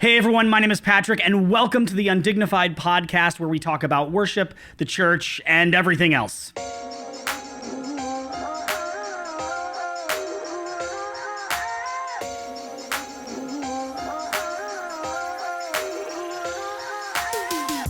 Hey everyone, my name is Patrick, and welcome to the Undignified podcast where we talk about worship, the church, and everything else.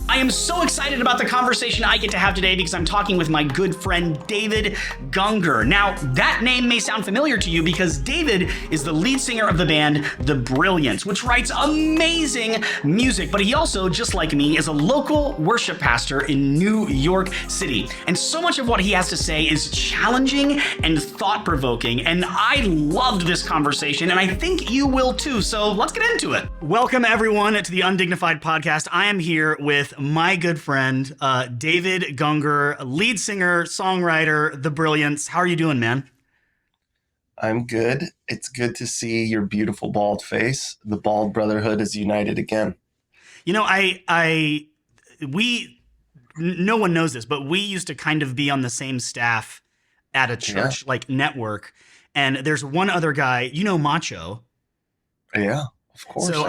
I am so excited about the conversation I get to have today because I'm talking with my good friend David Gungor. Now, that name may sound familiar to you because David is the lead singer of the band The Brilliance, which writes amazing music, but he also, just like me, is a local worship pastor in New York City. And so much of what he has to say is challenging and thought-provoking, and I loved this conversation, and I think you will too, so let's get into it. Welcome everyone to the Undignified podcast. I am here with my good friend, David Gungor, lead singer, songwriter, The Brilliance. How are you doing, man? I'm good. It's good to see your beautiful bald face. The bald brotherhood is united again. You know, no one knows this, but we used to kind of be on the same staff at a church, like network. And there's one other guy, you know, Macho. Yeah, of course. So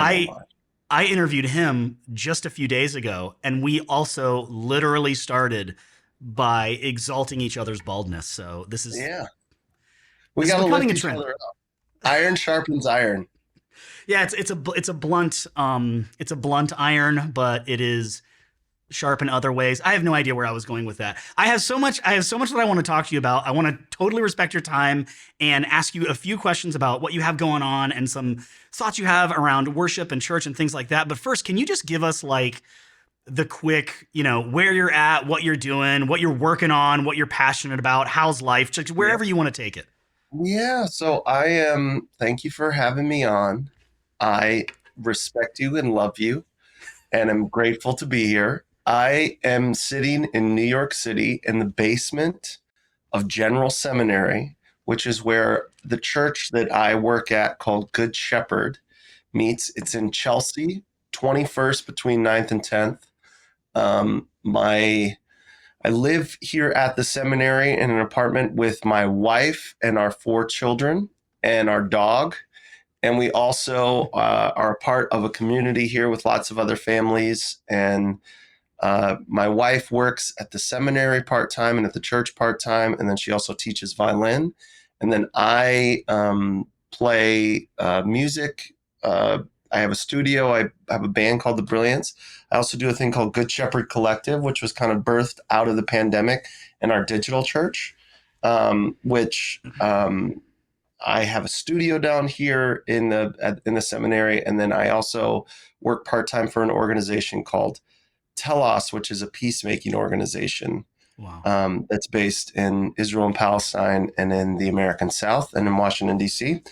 I interviewed him just a few days ago, and we also literally started by exalting each other's baldness. So this is we got to lift each other up. Iron sharpens iron. Yeah, it's a blunt iron, but it is sharp in other ways. I have no idea where I was going with that. I have so much that I want to talk to you about. I want to totally respect your time and ask you a few questions about what you have going on and some thoughts you have around worship and church and things like that. But first, can you just give us like the quick, where you're at, what you're doing, what you're working on, what you're passionate about, how's life, just wherever you want to take it. Yeah, so thank you for having me on. I respect you and love you, and I'm grateful to be here. I am sitting in New York City in the basement of General Seminary, which is where the church that I work at called Good Shepherd meets. It's in Chelsea, 21st between 9th and 10th. I live here at the seminary in an apartment with my wife and our 4 children and our dog. And we also are a part of a community here with lots of other families. And my wife works at the seminary part-time and at the church part-time, and then she also teaches violin. And then I play music. I have a studio. I have a band called The Brilliance. I also do a thing called Good Shepherd Collective, which was kind of birthed out of the pandemic in our digital church, which I have a studio down here in the seminary. And then I also work part-time for an organization called Telos, which is a peacemaking organization. Wow. That's based in Israel and Palestine and in the American South and in Washington, D.C.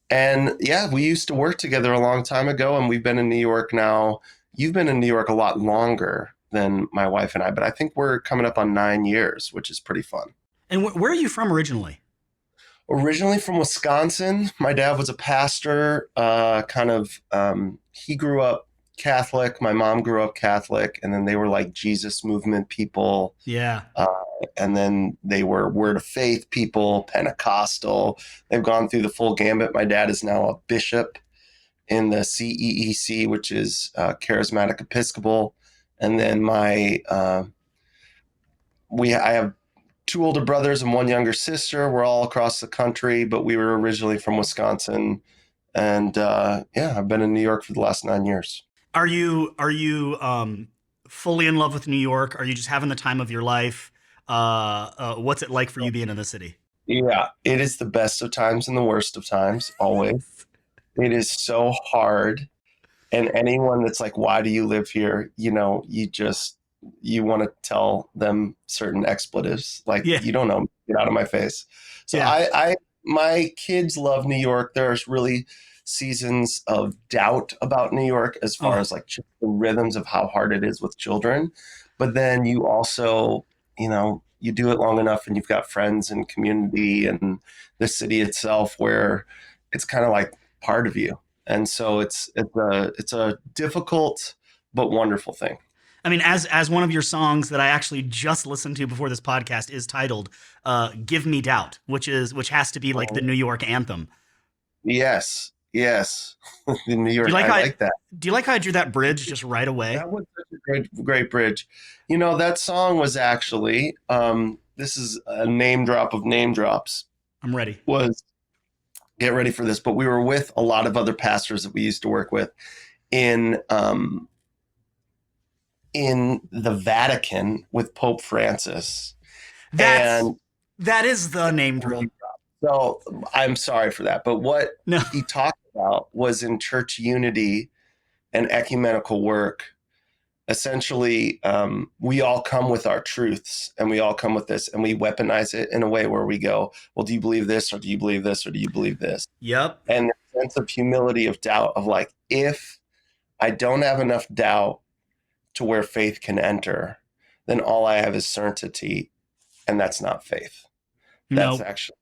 And yeah, we used to work together a long time ago, and we've been in New York now. You've been in New York a lot longer than my wife and I, but I think we're coming up on 9 years, which is pretty fun. And where are you from originally? Originally from Wisconsin. My dad was a pastor, he grew up Catholic. My mom grew up Catholic, and then they were like Jesus movement people. Yeah. And then they were Word of Faith people, Pentecostal. They've gone through the full gambit. My dad is now a bishop in the CEEC, which is Charismatic Episcopal. And then I have 2 older brothers and 1 younger sister. We're all across the country, but we were originally from Wisconsin. And I've been in New York for the last 9 years. Are you fully in love with New York? Are you just having the time of your life? What's it like for you being in the city? Yeah, it is the best of times and the worst of times, always. It is so hard. And anyone that's like, why do you live here? You want to tell them certain expletives. Like, You don't know, get out of my face. So my kids love New York. There's really seasons of doubt about New York as far as like just the rhythms of how hard it is with children. But then you also, you do it long enough and you've got friends and community and the city itself where it's kind of like part of you. And so it's a difficult but wonderful thing. I mean, as one of your songs that I actually just listened to before this podcast is titled "Give Me Doubt," which has to be like the New York anthem. Yes, Yes. In New Do you York. like I how like that. do you like how I drew that bridge just right away? That was such a great bridge. That song was actually, this is a name drop of name drops, I'm ready. was get ready for this, but we were with a lot of other pastors that we used to work with in the Vatican with Pope Francis. That's And that is the name drop. so I'm sorry for that. But what No. he talked about was in church unity and ecumenical work. Essentially, we all come with our truths and we all come with this and we weaponize it in a way where we go, well, do you believe this or do you believe this or do you believe this? Yep. And the sense of humility of doubt of like, if I don't have enough doubt to where faith can enter, then all I have is certainty, and that's not faith. That's No. actually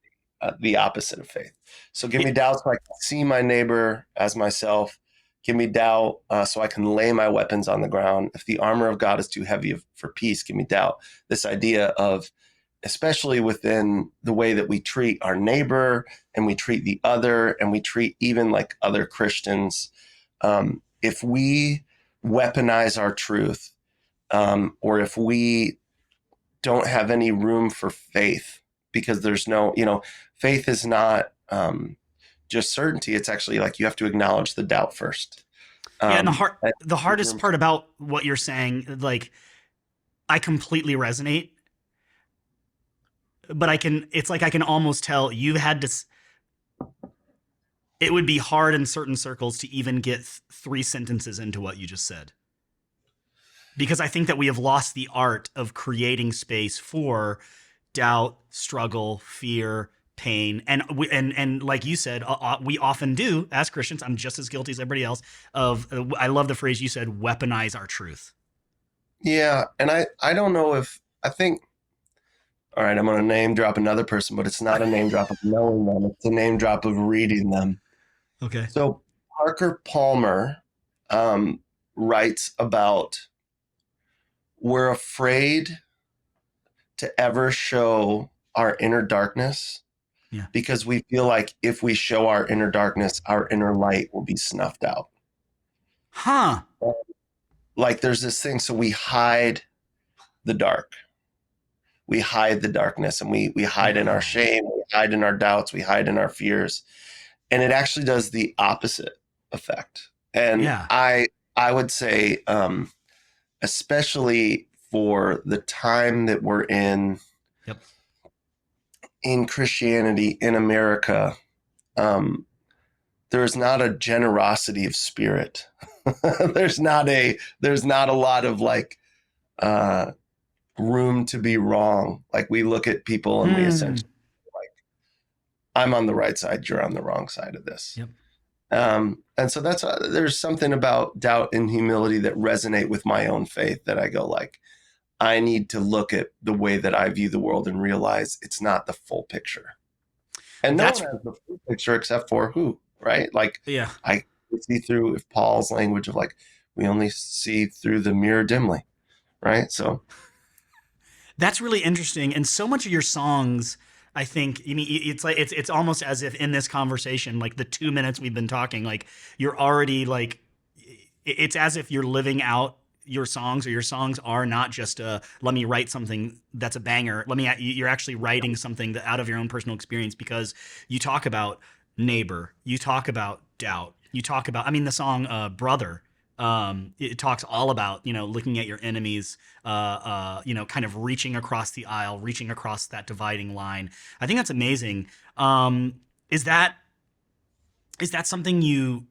the opposite of faith. So give me It- doubt so I can see my neighbor as myself. Give me doubt so I can lay my weapons on the ground. If the armor of God is too heavy for peace, give me doubt. This idea of, especially within the way that we treat our neighbor and we treat the other and we treat even like other Christians, if we weaponize our truth, or if we don't have any room for faith, because there's no, faith is not just certainty. It's actually like you have to acknowledge the doubt first. yeah, and Um, the hardest part about what you're saying, like I completely resonate, but it's like I can almost tell you've had to it would be hard in certain circles to even get three sentences into what you just said. Because I think that we have lost the art of creating space for doubt, struggle, fear, pain, and like you said, we often do as Christians. I'm just as guilty as everybody else. I love the phrase you said: weaponize our truth. yeah. And I don't know if, I think, all right, I'm going to name drop another person, but it's not a name drop of knowing them. It's a name drop of reading them. Okay. So Parker Palmer writes about, we're afraid to ever show our inner darkness, Yeah. because we feel like if we show our inner darkness, our inner light will be snuffed out. Huh. Like there's this thing. So we hide the dark. We hide the darkness, and we hide in our shame. We hide in our doubts. We hide in our fears. And it actually does the opposite effect. And Yeah. I would say, especially for the time that we're in, Yep. in Christianity in America, there is not a generosity of spirit. there's not a lot of like room to be wrong. Like we look at people and we essentially like, I'm on the right side, you're on the wrong side of this. Yep. And so there's something about doubt and humility that resonate with my own faith, that I go like, I need to look at the way that I view the world and realize it's not the full picture. And no one has the full picture except for who, right? Like, yeah. I see through, if Paul's language of like, we only see through the mirror dimly, right? So that's really interesting. And so much of your songs, I think, I mean, it's like it's almost as if in this conversation, like the 2 minutes we've been talking, like you're already like, it's as if you're living out your songs, or your songs are not just let me write something that's a banger. You're actually writing something that out of your own personal experience, because you talk about neighbor, you talk about doubt, you talk about, I mean, the song Brother, it talks all about, looking at your enemies, kind of reaching across the aisle, reaching across that dividing line. I think that's amazing. Is that something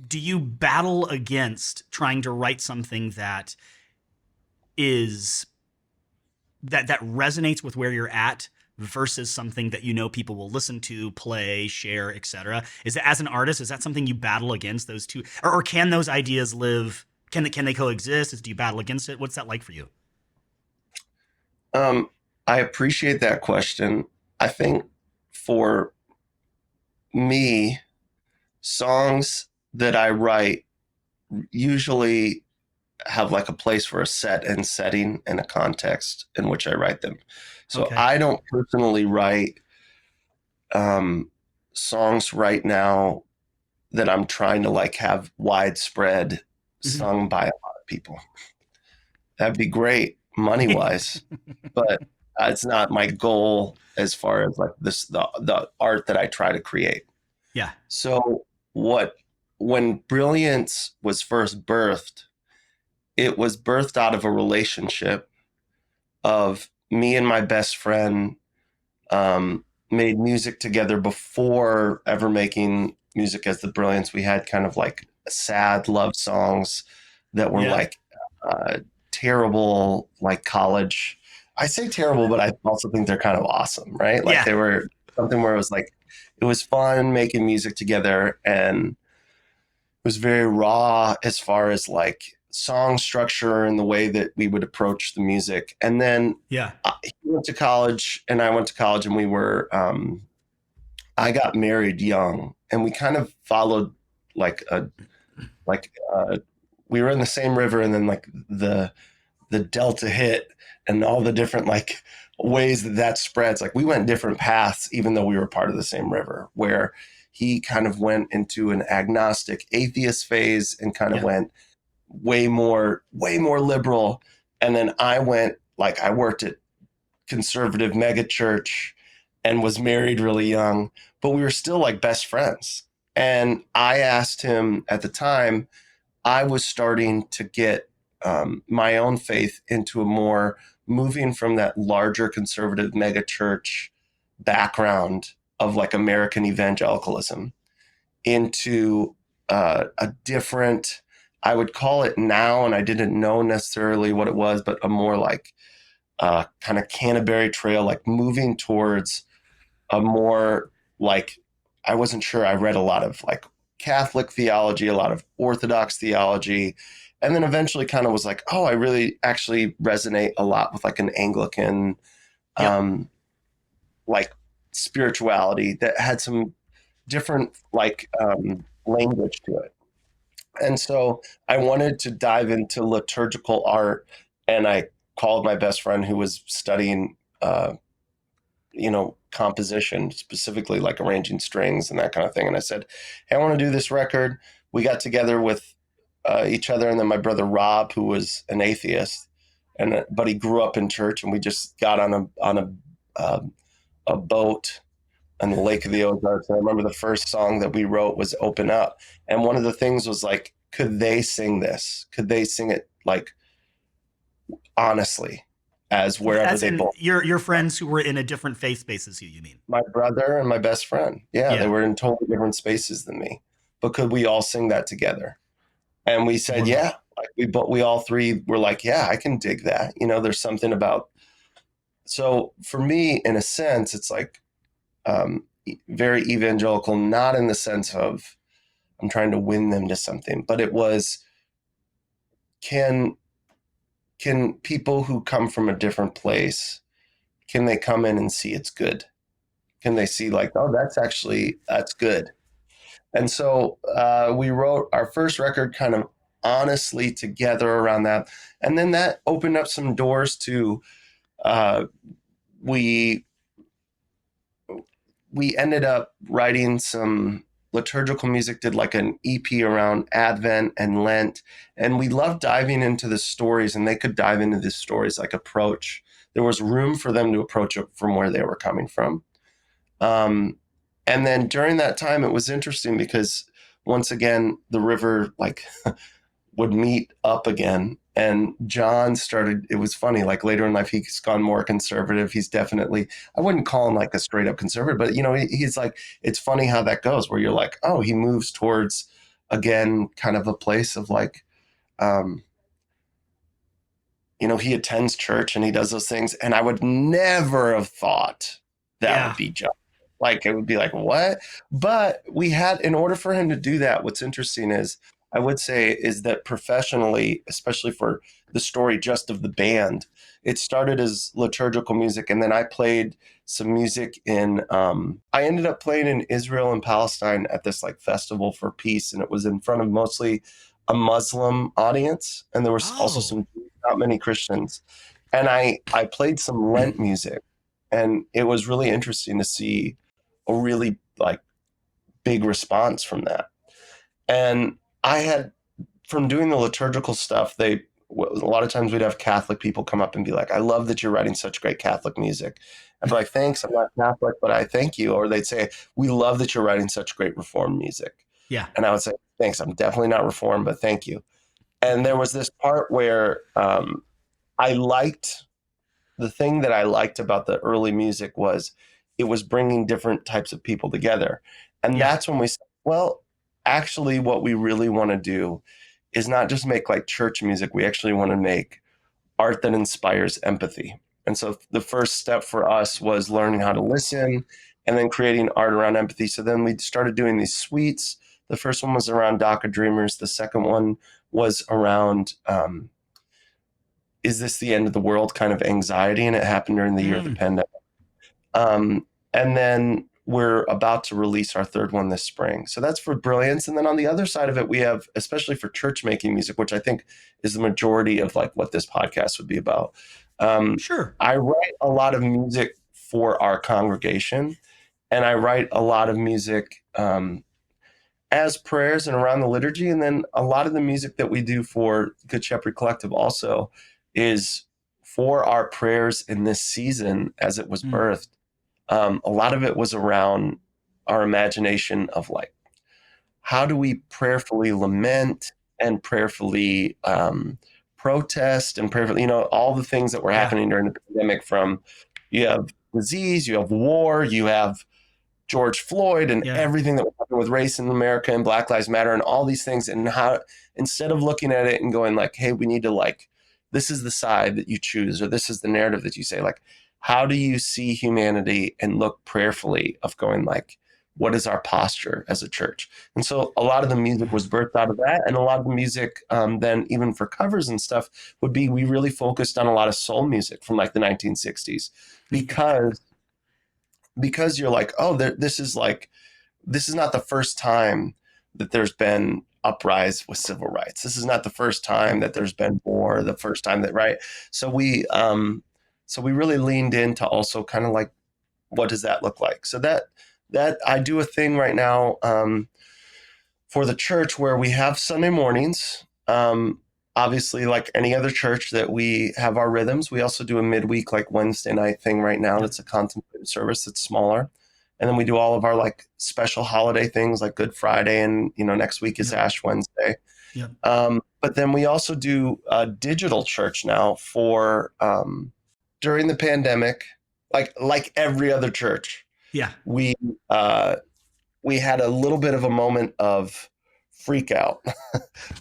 do you battle against trying to write something that is that resonates with where you're at versus something that people will listen to, play, share, etc.? Is that, as an artist, is that something you battle against, those two, or can those ideas live? Can they coexist? Do you battle against it? What's that like for you? I appreciate that question. I think for me, songs that I write usually have like a place for a set and setting and a context in which I write them. So Okay. I don't personally write songs right now that I'm trying to like have widespread Mhm. sung by a lot of people. That'd be great money wise, but it's not my goal as far as like this the art that I try to create. Yeah. So what when Brilliance was first birthed, it was birthed out of a relationship of me and my best friend made music together before ever making music as the Brilliance. We had kind of like sad love songs that were Yeah. like uh, terrible, like college. I say terrible, but I also think they're kind of awesome, right? Like Yeah. they were something where it was like, it was fun making music together, and was very raw as far as like song structure and the way that we would approach the music. And then Yeah. he went to college and I went to college, and we were, I got married young, and we kind of followed like like, we were in the same river, and then like the Delta hit and all the different like ways that that spreads. Like we went different paths, even though we were part of the same river, where he kind of went into an agnostic atheist phase and kind of Yeah. went way more liberal. And then I went, like, I worked at conservative megachurch and was married really young, but we were still like best friends. And I asked him at the time, I was starting to get my own faith into a more moving from that larger conservative megachurch background of like American evangelicalism into a different, I would call it now, and I didn't know necessarily what it was, but a more like kind of Canterbury Trail, like moving towards a more like, I wasn't sure. I read a lot of like Catholic theology, a lot of Orthodox theology, and then eventually kind of was like, oh, I really actually resonate a lot with like an Anglican Yep. um, like spirituality that had some different like language to it. And so I wanted to dive into liturgical art, and I called my best friend who was studying composition, specifically like arranging strings and that kind of thing. And I said, hey, I want to do this record. We got together with each other, and then my brother Rob, who was an atheist, and but he grew up in church, and we just got on a boat on the Lake of the Ozarks. And I remember the first song that we wrote was "Open Up," and one of the things was like, could they sing this? Could they sing it like honestly, as wherever As they in both. your friends who were in a different faith spaces, you mean? My brother and my best friend. Yeah, they Yeah. were in totally different spaces than me. But could we all sing that together? And we said, Wonderful. yeah. Like we all three were like, yeah, I can dig that. There's something about. So for me, in a sense, it's like very evangelical, not in the sense of I'm trying to win them to something, but it was, can can people who come from a different place, can they come in and see it's good? Can they see like, oh, that's good? And so we wrote our first record kind of honestly together around that. And then that opened up some doors to, uh, we we ended up writing some liturgical music, did like an EP around Advent and Lent. And we loved diving into the stories, and they could dive into the stories, like approach. There was room for them to approach it from where they were coming from. Um, and then during that time, it was interesting because once again, the river like would meet up again. And John started, it was funny, like later in life, he's gone more conservative. He's definitely, I wouldn't call him like a straight up conservative, but he's like, it's funny how that goes, where you're like, oh, he moves towards, again, kind of a place of like, um, he attends church and he does those things. And I would never have thought that would Yeah. be John. Like, it would be like, what? But in order for him to do that, what's interesting is, I would say, is that professionally, especially for the story just of the band, it started as liturgical music. And then I played some music I ended up playing in Israel and Palestine at this like festival for peace. And it was in front of mostly a Muslim audience. And there was also Oh. some, not many Christians. And I played some Lent music. And it was really interesting to see a really like big response from that. And I had, from doing the liturgical stuff, a lot of times we'd have Catholic people come up and be like, I love that you're writing such great Catholic music. I'd be like, thanks, I'm not Catholic, but I thank you. Or they'd say, we love that you're writing such great Reformed music. Yeah. And I would say, thanks, I'm definitely not Reformed, but thank you. And there was this part where I liked, the thing that I liked about the early music was it was bringing different types of people together. And Yeah. that's when we said, well, actually, what we really want to do is not just make like church music. We actually want to make art that inspires empathy. And so the first step for us was learning how to listen and then creating art around empathy. So then we started doing these suites. The first one was around DACA Dreamers. The second one was around is this the end of the world kind of anxiety? And it happened during the year of the pandemic. And then we're about to release our third one this spring. So that's for Brilliance. And then on the other side of it, we have, especially for church making music, which I think is the majority of like what this podcast would be about. Sure. I write a lot of music for our congregation, and I write a lot of music as prayers and around the liturgy. And then a lot of the music that we do for Good Shepherd Collective also is for our prayers in this season as it was birthed. A lot of it was around our imagination of like, how do we prayerfully lament and prayerfully protest and prayerfully, all the things that were happening during the pandemic, from you have disease, you have war, you have George Floyd and everything that was happening with race in America and Black Lives Matter and all these things. And how, instead of looking at it and going like, hey, we need to like, this is the side that you choose, or this is the narrative that you say, like, how do you see humanity and look prayerfully of going like, what is our posture as a church? And so a lot of the music was birthed out of that. And a lot of the music then even for covers and stuff would be, we really focused on a lot of soul music from like the 1960s because you're like, oh, this is not the first time that there's been uprise with civil rights. This is not the first time that there's been war, the first time that, right? So we really leaned into also kind of like, what does that look like? So that I do a thing right now for the church where we have Sunday mornings. Obviously, like any other church, that we have our rhythms. We also do a midweek, like Wednesday night thing right now. That's a contemplative service that's smaller. And then we do all of our like special holiday things like Good Friday, and next week is Ash Wednesday. But then we also do a digital church now for during the pandemic, like every other church. We had a little bit of a moment of freak out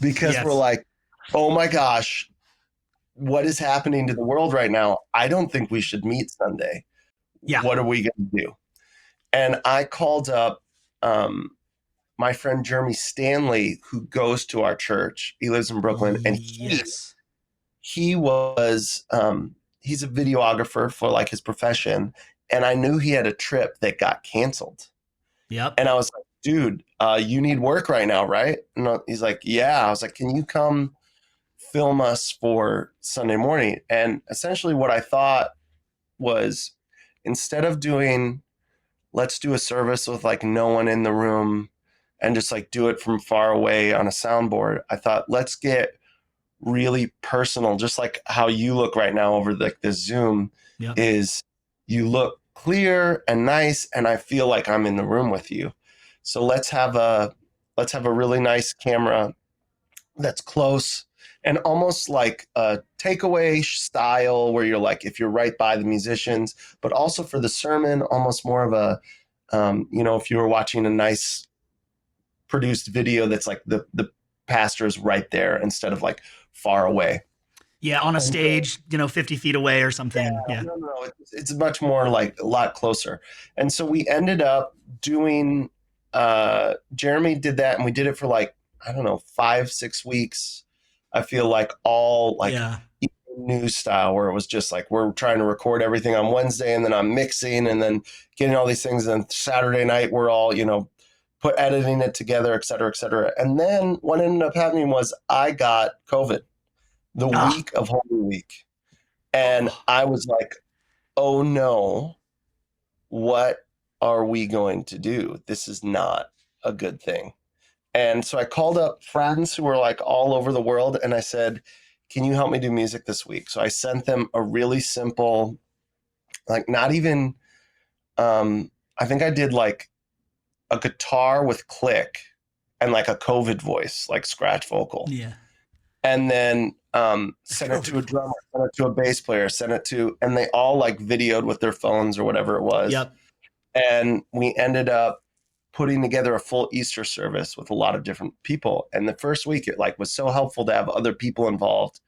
because we're like, oh my gosh, what is happening to the world right now? I don't think we should meet Sunday. What are we going to do? And I called up my friend Jeremy Stanley, who goes to our church. He lives in Brooklyn, and he was he's a videographer for like his profession, and I knew he had a trip that got canceled. And I was like, dude, you need work right now, right? And he's like, yeah. I was like, can you come film us for Sunday morning? And essentially what I thought was, instead of doing, let's do a service with like no one in the room and just like do it from far away on a soundboard, I thought, let's get really personal, just like how you look right now over the Zoom. Is you look clear and nice, and I feel like I'm in the room with you. So let's have a really nice camera that's close and almost like a takeaway style, where you're like, if you're right by the musicians, but also for the sermon, almost more of a, if you were watching a nice produced video that's like the pastor's right there instead of like far away. On a stage, 50 feet away or something. No. It's much more like a lot closer. And so we ended up doing, Jeremy did that, and we did it for like, I don't know, 5-6 weeks. I feel like all like news style, where it was just like, we're trying to record everything on Wednesday, and then I'm mixing and then getting all these things. And Saturday night, we're all, editing it together, et cetera, et cetera. And then what ended up happening was I got COVID the week of Holy Week. And I was like, oh no, what are we going to do? This is not a good thing. And so I called up friends who were like all over the world, and I said, can you help me do music this week? So I sent them a really simple, like not even, I think I did like a guitar with click and like a COVID voice, like scratch vocal. Yeah. And then sent it to a drummer, sent it to a bass player, sent it to, and they all like videoed with their phones or whatever it was. Yep. And we ended up putting together a full Easter service with a lot of different people. And the first week, it like was so helpful to have other people involved.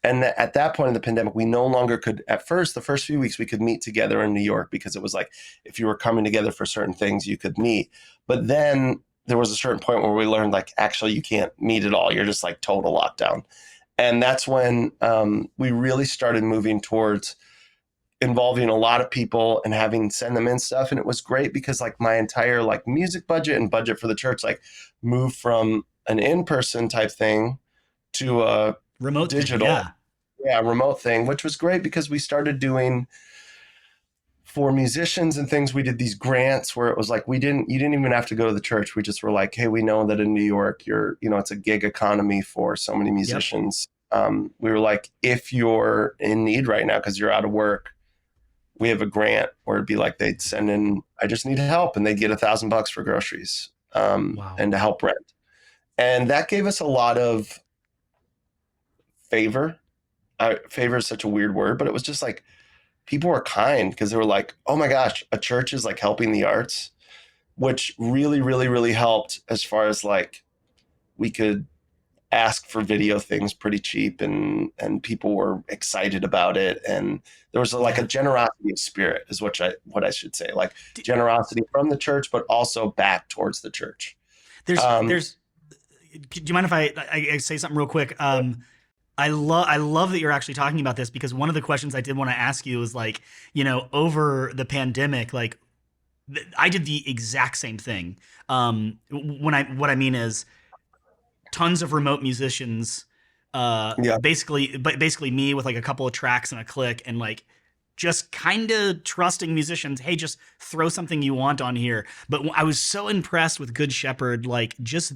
And at that point in the pandemic, we no longer could, at first, the first few weeks, we could meet together in New York because it was like, if you were coming together for certain things, you could meet. But then there was a certain point where we learned like, actually, you can't meet at all. You're just like total lockdown. And that's when we really started moving towards involving a lot of people and having send them in stuff. And it was great because like my entire like music budget and budget for the church, like moved from an in-person type thing to a Remote digital thing, yeah. remote thing, which was great because we started doing for musicians and things. We did these grants where it was like you didn't even have to go to the church. We just were like, hey, we know that in New York it's a gig economy for so many musicians. Yep. We were like, if you're in need right now because you're out of work, we have a grant where it'd be like they'd send in, I just need help, and they'd get $1,000 for groceries and to help rent. And that gave us a lot of favor. Favor is such a weird word, but it was just like people were kind because they were like, oh my gosh, a church is like helping the arts, which really, really, really helped as far as like we could ask for video things pretty cheap and people were excited about it. And there was like a generosity of spirit is what I should say, like generosity from the church, but also back towards the church. Do you mind if I say something real quick? I love that you're actually talking about this because one of the questions I did want to ask you is like, over the pandemic, like I did the exact same thing. What I mean is tons of remote musicians, basically me with like a couple of tracks and a click and like just kind of trusting musicians. Hey, just throw something you want on here. But I was so impressed with Good Shepherd, like just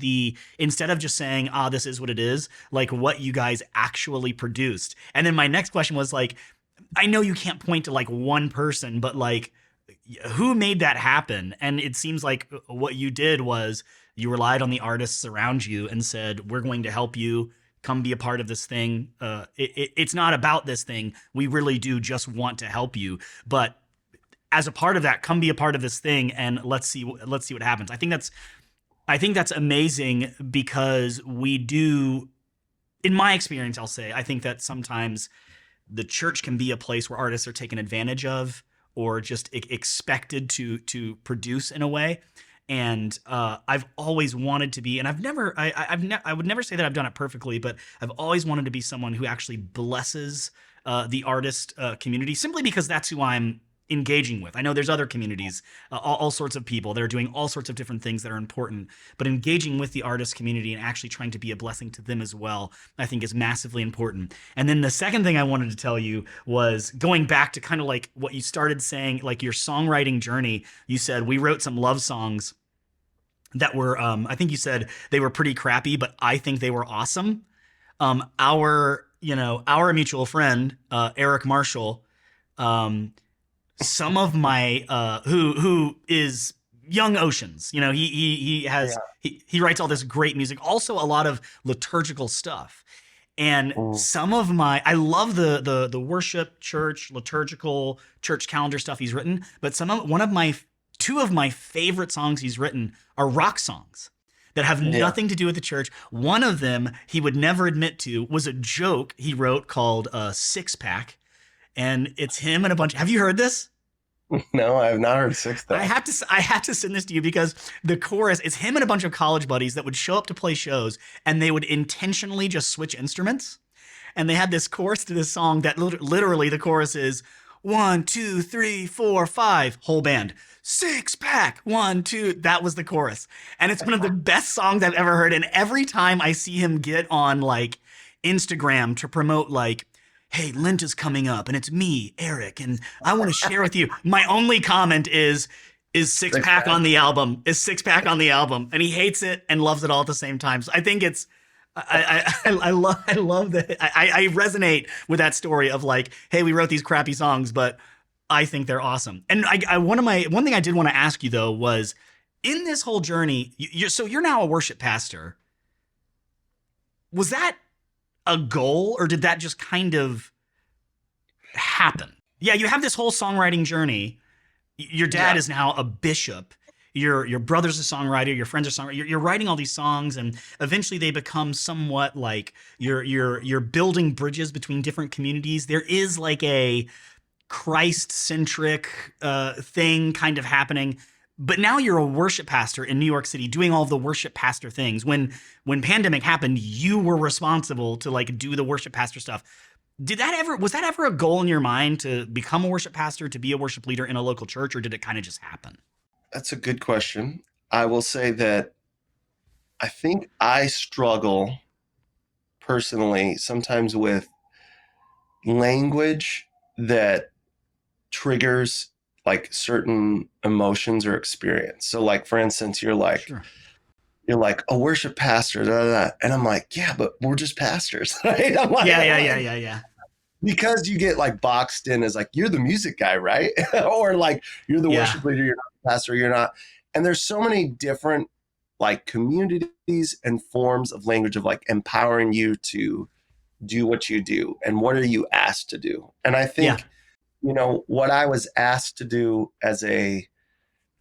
instead of just saying, this is what it is, like what you guys actually produced. And then my next question was like, I know you can't point to like one person, but like who made that happen? And it seems like what you did was you relied on the artists around you and said, we're going to help you. Come be a part of this thing. It's not about this thing. We really do just want to help you. But as a part of that, come be a part of this thing and let's see what happens. I think that's amazing because we do, in my experience, I'll say, I think that sometimes the church can be a place where artists are taken advantage of or just expected to produce in a way. And I've always wanted to be, and I would never say that I've done it perfectly, but I've always wanted to be someone who actually blesses the artist community simply because that's who I'm engaging with. I know there's other communities, all sorts of people that are doing all sorts of different things that are important, but engaging with the artist community and actually trying to be a blessing to them as well, I think is massively important. And then the second thing I wanted to tell you was going back to kind of like what you started saying, like your songwriting journey. You said we wrote some love songs that were, I think you said they were pretty crappy, but I think they were awesome. Our mutual friend, Eric Marshall, some of my, who is Young Oceans, he writes all this great music, also a lot of liturgical stuff. And some of I love the worship church, liturgical church calendar stuff he's written, but two of my favorite songs he's written are rock songs that have nothing to do with the church. One of them he would never admit to was a joke he wrote called Six Pack. And it's him and a bunch. Have you heard this? No, I have not heard Six Pack. I have to send this to you because the chorus is him and a bunch of college buddies that would show up to play shows and they would intentionally just switch instruments. And they had this chorus to this song that literally the chorus is 1, 2, 3, 4, 5, whole band. Six pack, 1, 2. That was the chorus. And it's one of the best songs I've ever heard. And every time I see him get on like Instagram to promote like, hey, Lent is coming up and it's me, Eric, and I want to share with you. My only comment is, Is Six Six Pack Pack. on the album? Is Six Pack on the album? And he hates it and loves it all at the same time. So I think it's I love that. I resonate with that story of like, hey, we wrote these crappy songs, but I think they're awesome. And one thing I did want to ask you though was in this whole journey, so you're now a worship pastor. Was that a goal or did that just kind of happen? Yeah, you have this whole songwriting journey. Your dad Yeah. is now a bishop. Your brother's a songwriter. Your friends are songwriters. You're writing all these songs, and eventually they become somewhat like you're building bridges between different communities. There is like a Christ-centric thing kind of happening. But now you're a worship pastor in New York City doing all the worship pastor things. When pandemic happened, you were responsible to like do the worship pastor stuff. Was that ever a goal in your mind to become a worship pastor, to be a worship leader in a local church, or did it kind of just happen? That's a good question. I will say that I think I struggle personally sometimes with language that triggers like certain emotions or experience. So like for instance, Sure. you're like a worship pastor, da, da, da. And I'm like, yeah, but we're just pastors, right? Yeah. Because you get like boxed in as like you're the music guy, right? Or like you're the Yeah. worship leader, you're not the pastor, you're not. And there's so many different like communities and forms of language of like empowering you to do what you do and what are you asked to do. And I Yeah. think, what I was asked to do as a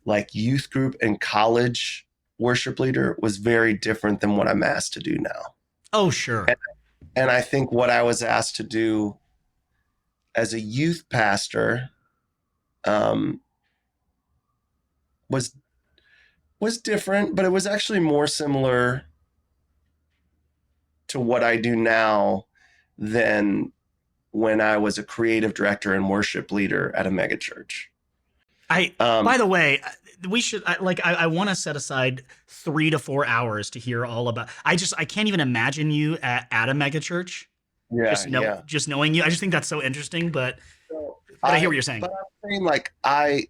like youth group and college worship leader was very different than what I'm asked to do now. Oh, sure. And I think what I was asked to do as a youth pastor um, was different, but it was actually more similar to what I do now than when I was a creative director and worship leader at a megachurch. By the way, we should I want to set aside 3 to 4 hours to hear all about. I can't even imagine you at a megachurch. Yeah, yeah. Just knowing you, I just think that's so interesting. So But I hear what you're saying. but I'm saying like I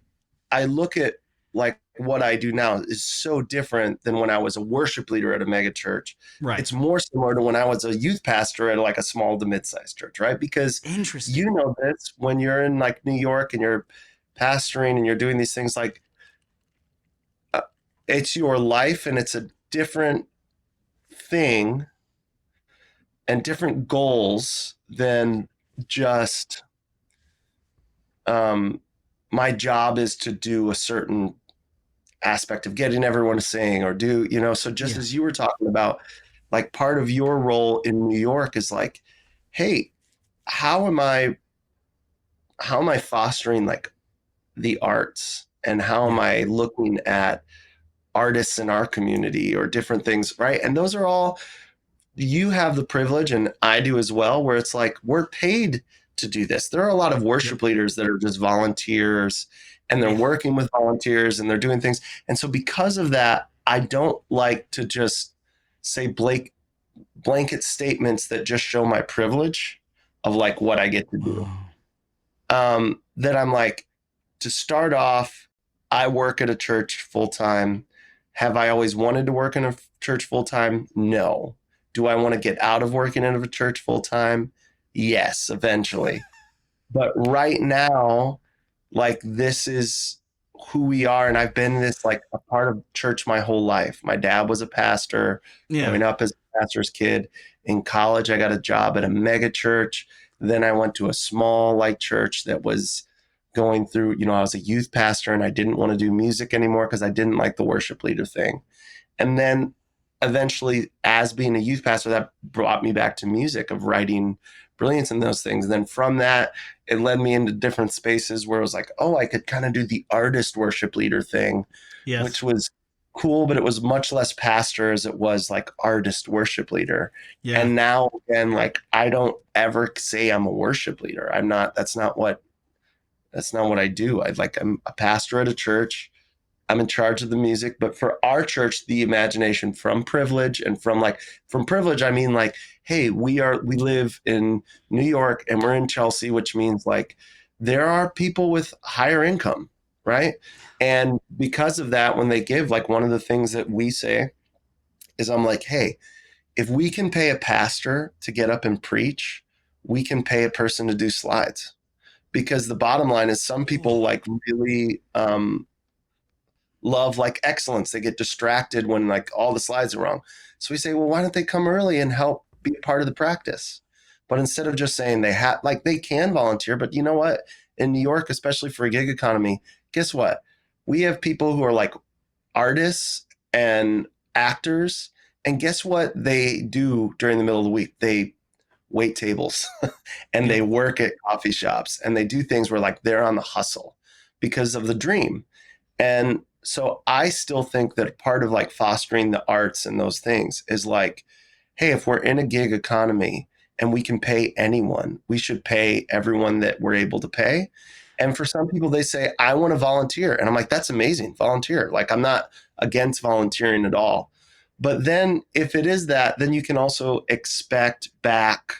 look at like what I do now is so different than when I was a worship leader at a megachurch. Right. It's more similar to when I was a youth pastor at like a small to mid-sized church, right? Because Interesting. you know this when you're in like New York and you're pastoring and you're doing these things like it's your life and it's a different thing and different goals than just my job is to do a certain aspect of getting everyone to sing or do, so just Yeah. as you were talking about, like part of your role in New York is like, hey, how am I fostering like the arts and how am Yeah. I looking at artists in our community or different things, right? And those are all, you have the privilege and I do as well, where it's like we're paid to do this. There are a lot of worship leaders that are just volunteers and they're Yeah. working with volunteers and they're doing things. And so because of that, I don't like to just say blanket statements that just show my privilege of like what I get to do. That I'm like, to start off, I work at a church full time. Have I always wanted to work in a church full time? No. Do I want to get out of working in a church full time? Yes, eventually. But right now, like this is who we are. And I've been this like a part of church my whole life. My dad was a pastor growing up as a pastor's kid. In college, I got a job at a mega church. Then I went to a small like church that was going through, I was a youth pastor and I didn't want to do music anymore because I didn't like the worship leader thing. And then eventually, as being a youth pastor, that brought me back to music, of writing Brilliance and those things. And then from that, it led me into different spaces where it was like, oh, I could kind of do the artist worship leader thing, Yes. which was cool, but it was much less pastor as it was like artist worship leader. Yeah. And now again, like I don't ever say I'm a worship leader. I'm not, that's not what I do. I'm a pastor at a church. I'm in charge of the music, but for our church, the imagination from privilege and from privilege, I mean like, hey, we live in New York and we're in Chelsea, which means like there are people with higher income, right? And because of that, when they give, like one of the things that we say is I'm like, hey, if we can pay a pastor to get up and preach, we can pay a person to do slides. Because the bottom line is some people like really love like excellence. They get distracted when like all the slides are wrong. So we say, well, why don't they come early and help be part of the practice? But instead of just saying they have, like they can volunteer, but you know what? In New York, especially for a gig economy, guess what? We have people who are like artists and actors. And guess what they do during the middle of the week? They wait tables and they work at coffee shops and they do things where like they're on the hustle because of the dream. And so I still think that part of like fostering the arts and those things is like, hey, if we're in a gig economy and we can pay anyone, we should pay everyone that we're able to pay. And for some people, they say, I want to volunteer. And I'm like, that's amazing. Volunteer. Like, I'm not against volunteering at all. But then if it is that, then you can also expect back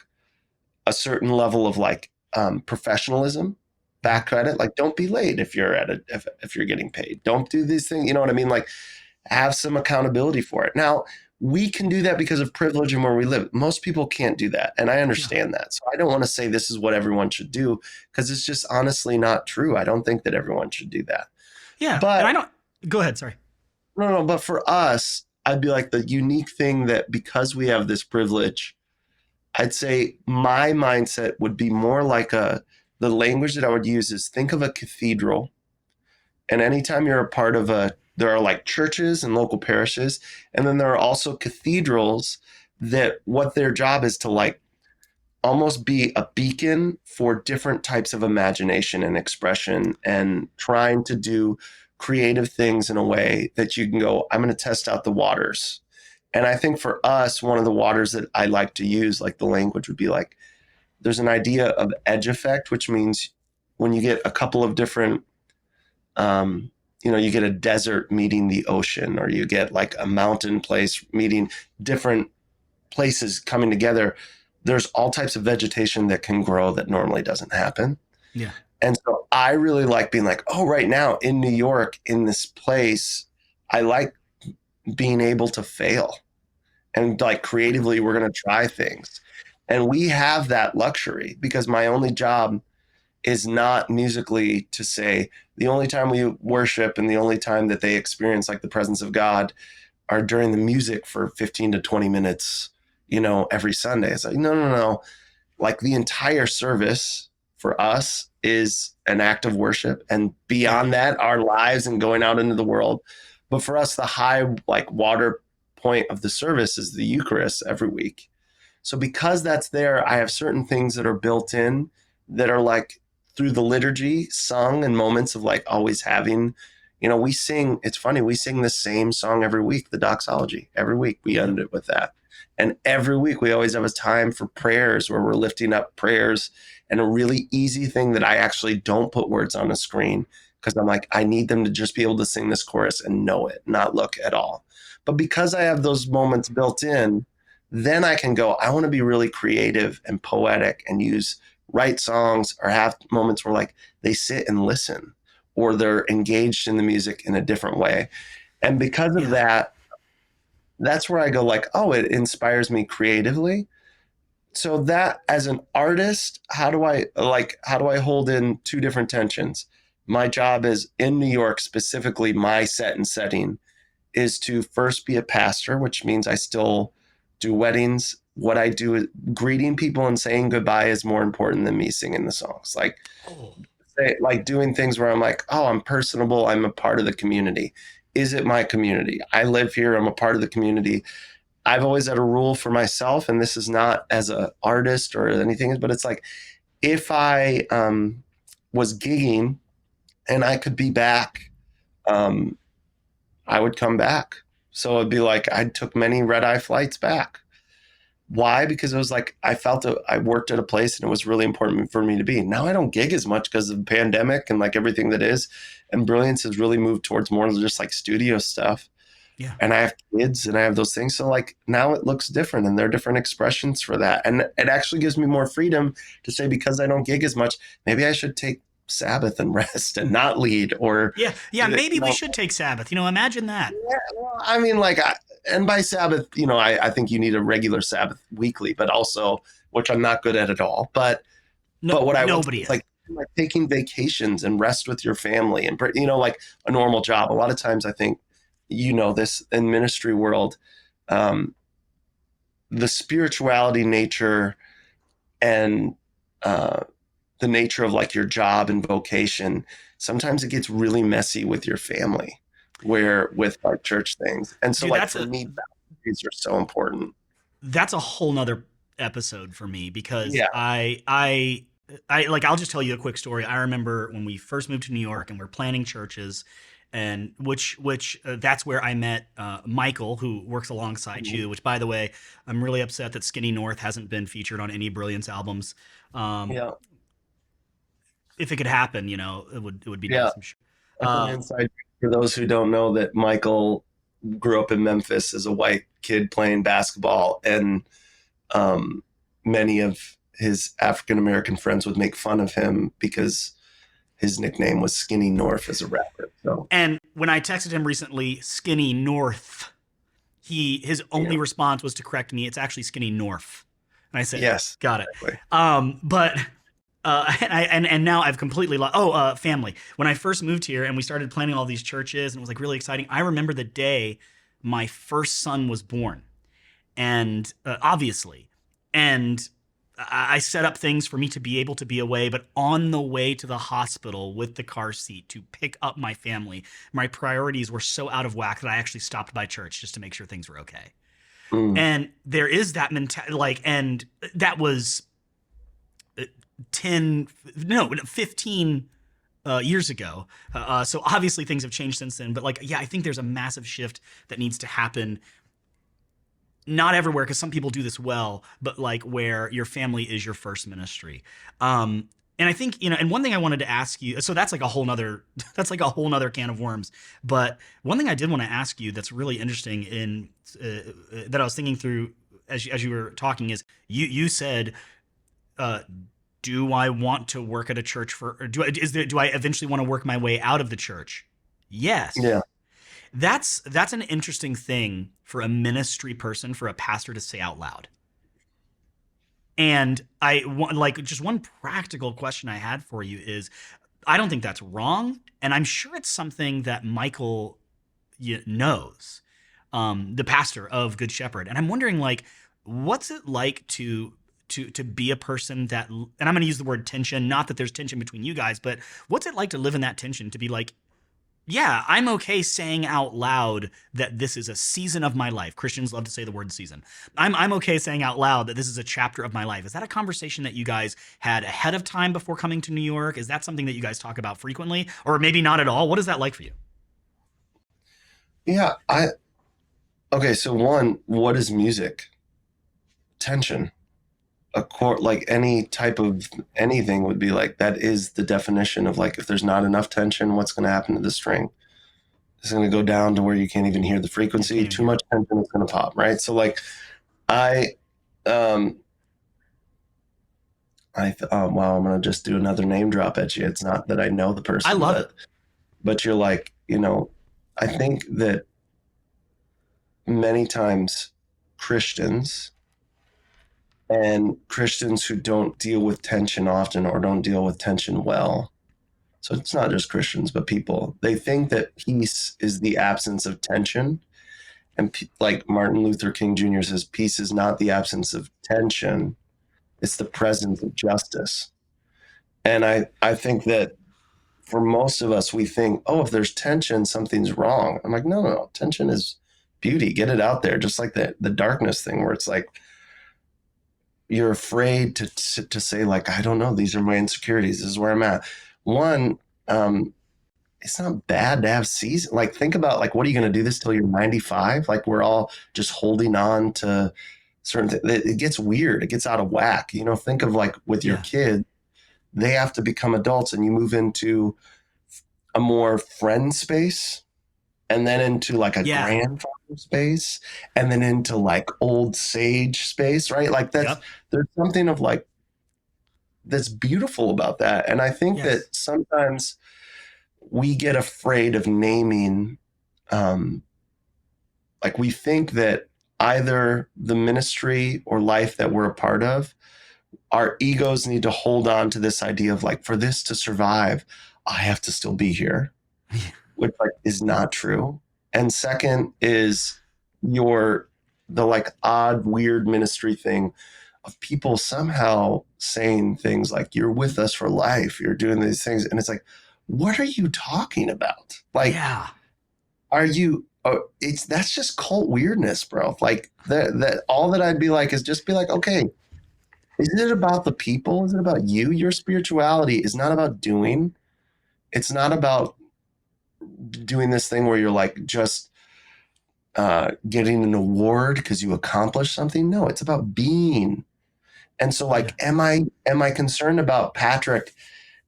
a certain level of like professionalism, back credit. Like, don't be late if you're if you're getting paid. Don't do these things. You know what I mean? Like, have some accountability for it. Now, we can do that because of privilege and where we live. Most people can't do that. And I understand that. So I don't want to say this is what everyone should do because it's just honestly not true. I don't think that everyone should do that. Yeah. But and I don't, go ahead. Sorry. No. But for us, I'd be like the unique thing that because we have this privilege, I'd say my mindset would be more like the language that I would use is think of a cathedral. And anytime you're a part of there are like churches and local parishes, and then there are also cathedrals that what their job is to like almost be a beacon for different types of imagination and expression and trying to do creative things in a way that you can go, I'm going to test out the waters. And I think for us, one of the waters that I like to use, like the language would be like, there's an idea of edge effect, which means when you get a couple of different, you get a desert meeting the ocean, or you get like a mountain place meeting different places coming together. There's all types of vegetation that can grow that normally doesn't happen. Yeah. And so I really like being like, oh, right now in New York, in this place, I like being able to fail and like creatively we're going to try things. And we have that luxury because my only job is not musically to say the only time we worship and the only time that they experience like the presence of God are during the music for 15 to 20 minutes, every Sunday. It's like, no. Like the entire service for us is an act of worship. And beyond that, our lives and going out into the world. But for us, the high like water point of the service is the Eucharist every week. So because that's there, I have certain things that are built in that are like through the liturgy sung and moments of like always having, we sing, it's funny, we sing the same song every week, the doxology. Every week we end it with that. And every week we always have a time for prayers where we're lifting up prayers, and a really easy thing that I actually don't put words on a screen because I'm like, I need them to just be able to sing this chorus and know it, not look at all. But because I have those moments built in, then I can go, I want to be really creative and poetic and write songs or have moments where like they sit and listen or they're engaged in the music in a different way. And because of that, that's where I go like, oh, it inspires me creatively. So that as an artist, how do I hold in two different tensions? My job is in New York, specifically my set and setting is to first be a pastor, which means I still do weddings. What I do is greeting people and saying goodbye is more important than me singing the songs. Like doing things where I'm like, oh, I'm personable. I'm a part of the community. Is it my community? I live here. I'm a part of the community. I've always had a rule for myself, and this is not as an artist or anything, but it's like if I was gigging and I could be back, I would come back. So it'd be like I took many red-eye flights back. Why? Because it was like I felt I worked at a place and it was really important for me to be. Now I don't gig as much because of the pandemic and like everything that is. And Brilliance has really moved towards more than just like studio stuff. Yeah. And I have kids and I have those things. So like now it looks different and there are different expressions for that. And it actually gives me more freedom to say, because I don't gig as much, maybe I should take Sabbath and rest and not lead or, Yeah, you maybe we know, should take Sabbath. Imagine that. yeah, well, I mean, like, and by Sabbath, I think you need a regular Sabbath weekly, but also, which I'm not good at all. No, But what I would say nobody is is. like taking vacations and rest with your family and, like a normal job. A lot of times I think, this in ministry world, um, the spirituality nature and the nature of like your job and vocation, sometimes it gets really messy with your family where with like church things. And so Dude, like for me, boundaries are so important. that's a whole nother episode for me because Yeah. I like I'll just tell you a quick story. I remember when we first moved to New York and we're planning churches, and which that's where I met Michael, who works alongside Mhm. you. Which, by the way, I'm really upset that Skinny North hasn't been featured on any Brilliance albums. Um, Yeah. if it could happen, it would be Yeah. nice. I'm sure. That's an Uh, inside for those who don't know that Michael grew up in Memphis as a white kid playing basketball, and um, many of his African American friends would make fun of him because his nickname was Skinny North as a rapper. So and when I texted him recently, Skinny North, his yeah, only response was to correct me. It's actually Skinny North, and I said, yes, "Got it." exactly. But and now I've completely lost. Oh, family. When I first moved here and we started planning all these churches and it was like really exciting. I remember the day my first son was born, and obviously, and I set up things for me to be able to be away. But on the way to the hospital with the car seat to pick up my family, my priorities were so out of whack that I actually stopped by church just to make sure things were okay. Mm, And there is that mentality, like, and that was 10, no, 15 years ago. So obviously things have changed since then. But like, yeah, I think there's a massive shift that needs to happen. Not everywhere, because some people do this well, but like where your family is your first ministry. And I think, and one thing I wanted to ask you, so that's like a whole nother, that's like a whole nother can of worms. But one thing I did want to ask you that's really interesting that I was thinking through as you were talking is you said, uh, do I want to work at a church or do I eventually want to work my way out of the church? yeah, Yes. That's an interesting thing for a ministry person, for a pastor to say out loud. And like just one practical question I had for you is, I don't think that's wrong, and I'm sure it's something that Michael knows, the pastor of Good Shepherd. And I'm wondering, like, what's it like to be a person that, and I'm going to use the word tension, not that there's tension between you guys, but what's it like to live in that tension, to be like, yeah, I'm okay saying out loud that this is a season of my life. Christians love to say the word season. I'm okay saying out loud that this is a chapter of my life. Is that a conversation that you guys had ahead of time before coming to New York? Is that something that you guys talk about frequently, or maybe not at all? What is that like for you? yeah. Okay. So one, what is music? Tension. A chord, like any type of anything would be like that is the definition of like if there's not enough tension, what's going to happen to the string? It's going to go down to where you can't even hear the You can't frequency. even Too hear it. much tension is going to pop, right? So like I um well, I'm going to just do another name drop at you. It's not that I know the I person, love it. but you're like, I think that many times Christians and Christians who don't deal with tension often or don't deal with tension well. So it's not just Christians, but people. They think that peace is the absence of tension. And like Martin Luther King Jr. says, peace is not the absence of tension, it's the presence of justice. And I think that for most of us, we think, oh, if there's tension, something's wrong. I'm like, no, no, no. Tension is beauty. Get it out there. Just like the darkness thing where it's like, you're afraid to say like, I don't know, these are my insecurities, this is where I'm at. One, it's not bad to have season, like think about like what are you going to do this till you're 95, like we're all just holding on to certain things. It gets weird, it gets out of whack. Think of like with your Yeah. kid, they have to become adults and you move into a more friend space and then into like a Yeah. grandfather space and then into like old sage space, right? Like Yep. there's something of like that's beautiful about that. And I think Yes. that sometimes we get afraid of naming, um, like we think that either the ministry or life that we're a part of, our egos need to hold on to this idea of like, for this to survive, I have to still be here, which like is not true. And second is your the like odd, weird ministry thing of people somehow saying things like, you're with us for life, you're doing these things. And it's like, what are you talking about? Like, Yeah. are you it's that's just cult weirdness, bro. Like that all that I'd be like is just be like, okay, is it about the people? Is it about you? Your spirituality is not about doing. It's not about doing this thing where you're like just getting an award because you accomplished something. No, it's about being. And so Yeah. like, am I concerned about Patrick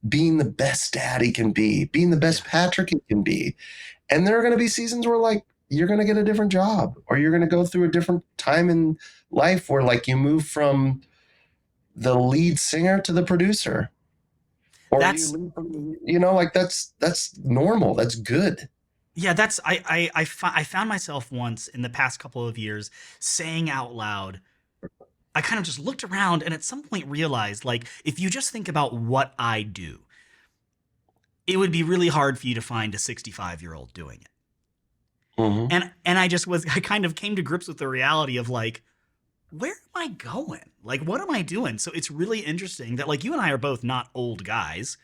being the best dad he can be, being the best Yeah. Patrick he can be? And there are going to be seasons where like you're going to get a different job, or you're going to go through a different time in life where like you move from the lead singer to the producer, or you That's leave from, like that's normal. That's good. yeah, that's I found myself once in the past couple of years saying out loud, I kind of just looked around and at some point realized, like, if you just think about what I do, it would be really hard for you to find a 65-year-old doing it. Mm-hmm. And I kind of came to grips with the reality of like, where am I going? Like, what am I doing? So it's really interesting that like you and I are both not old guys,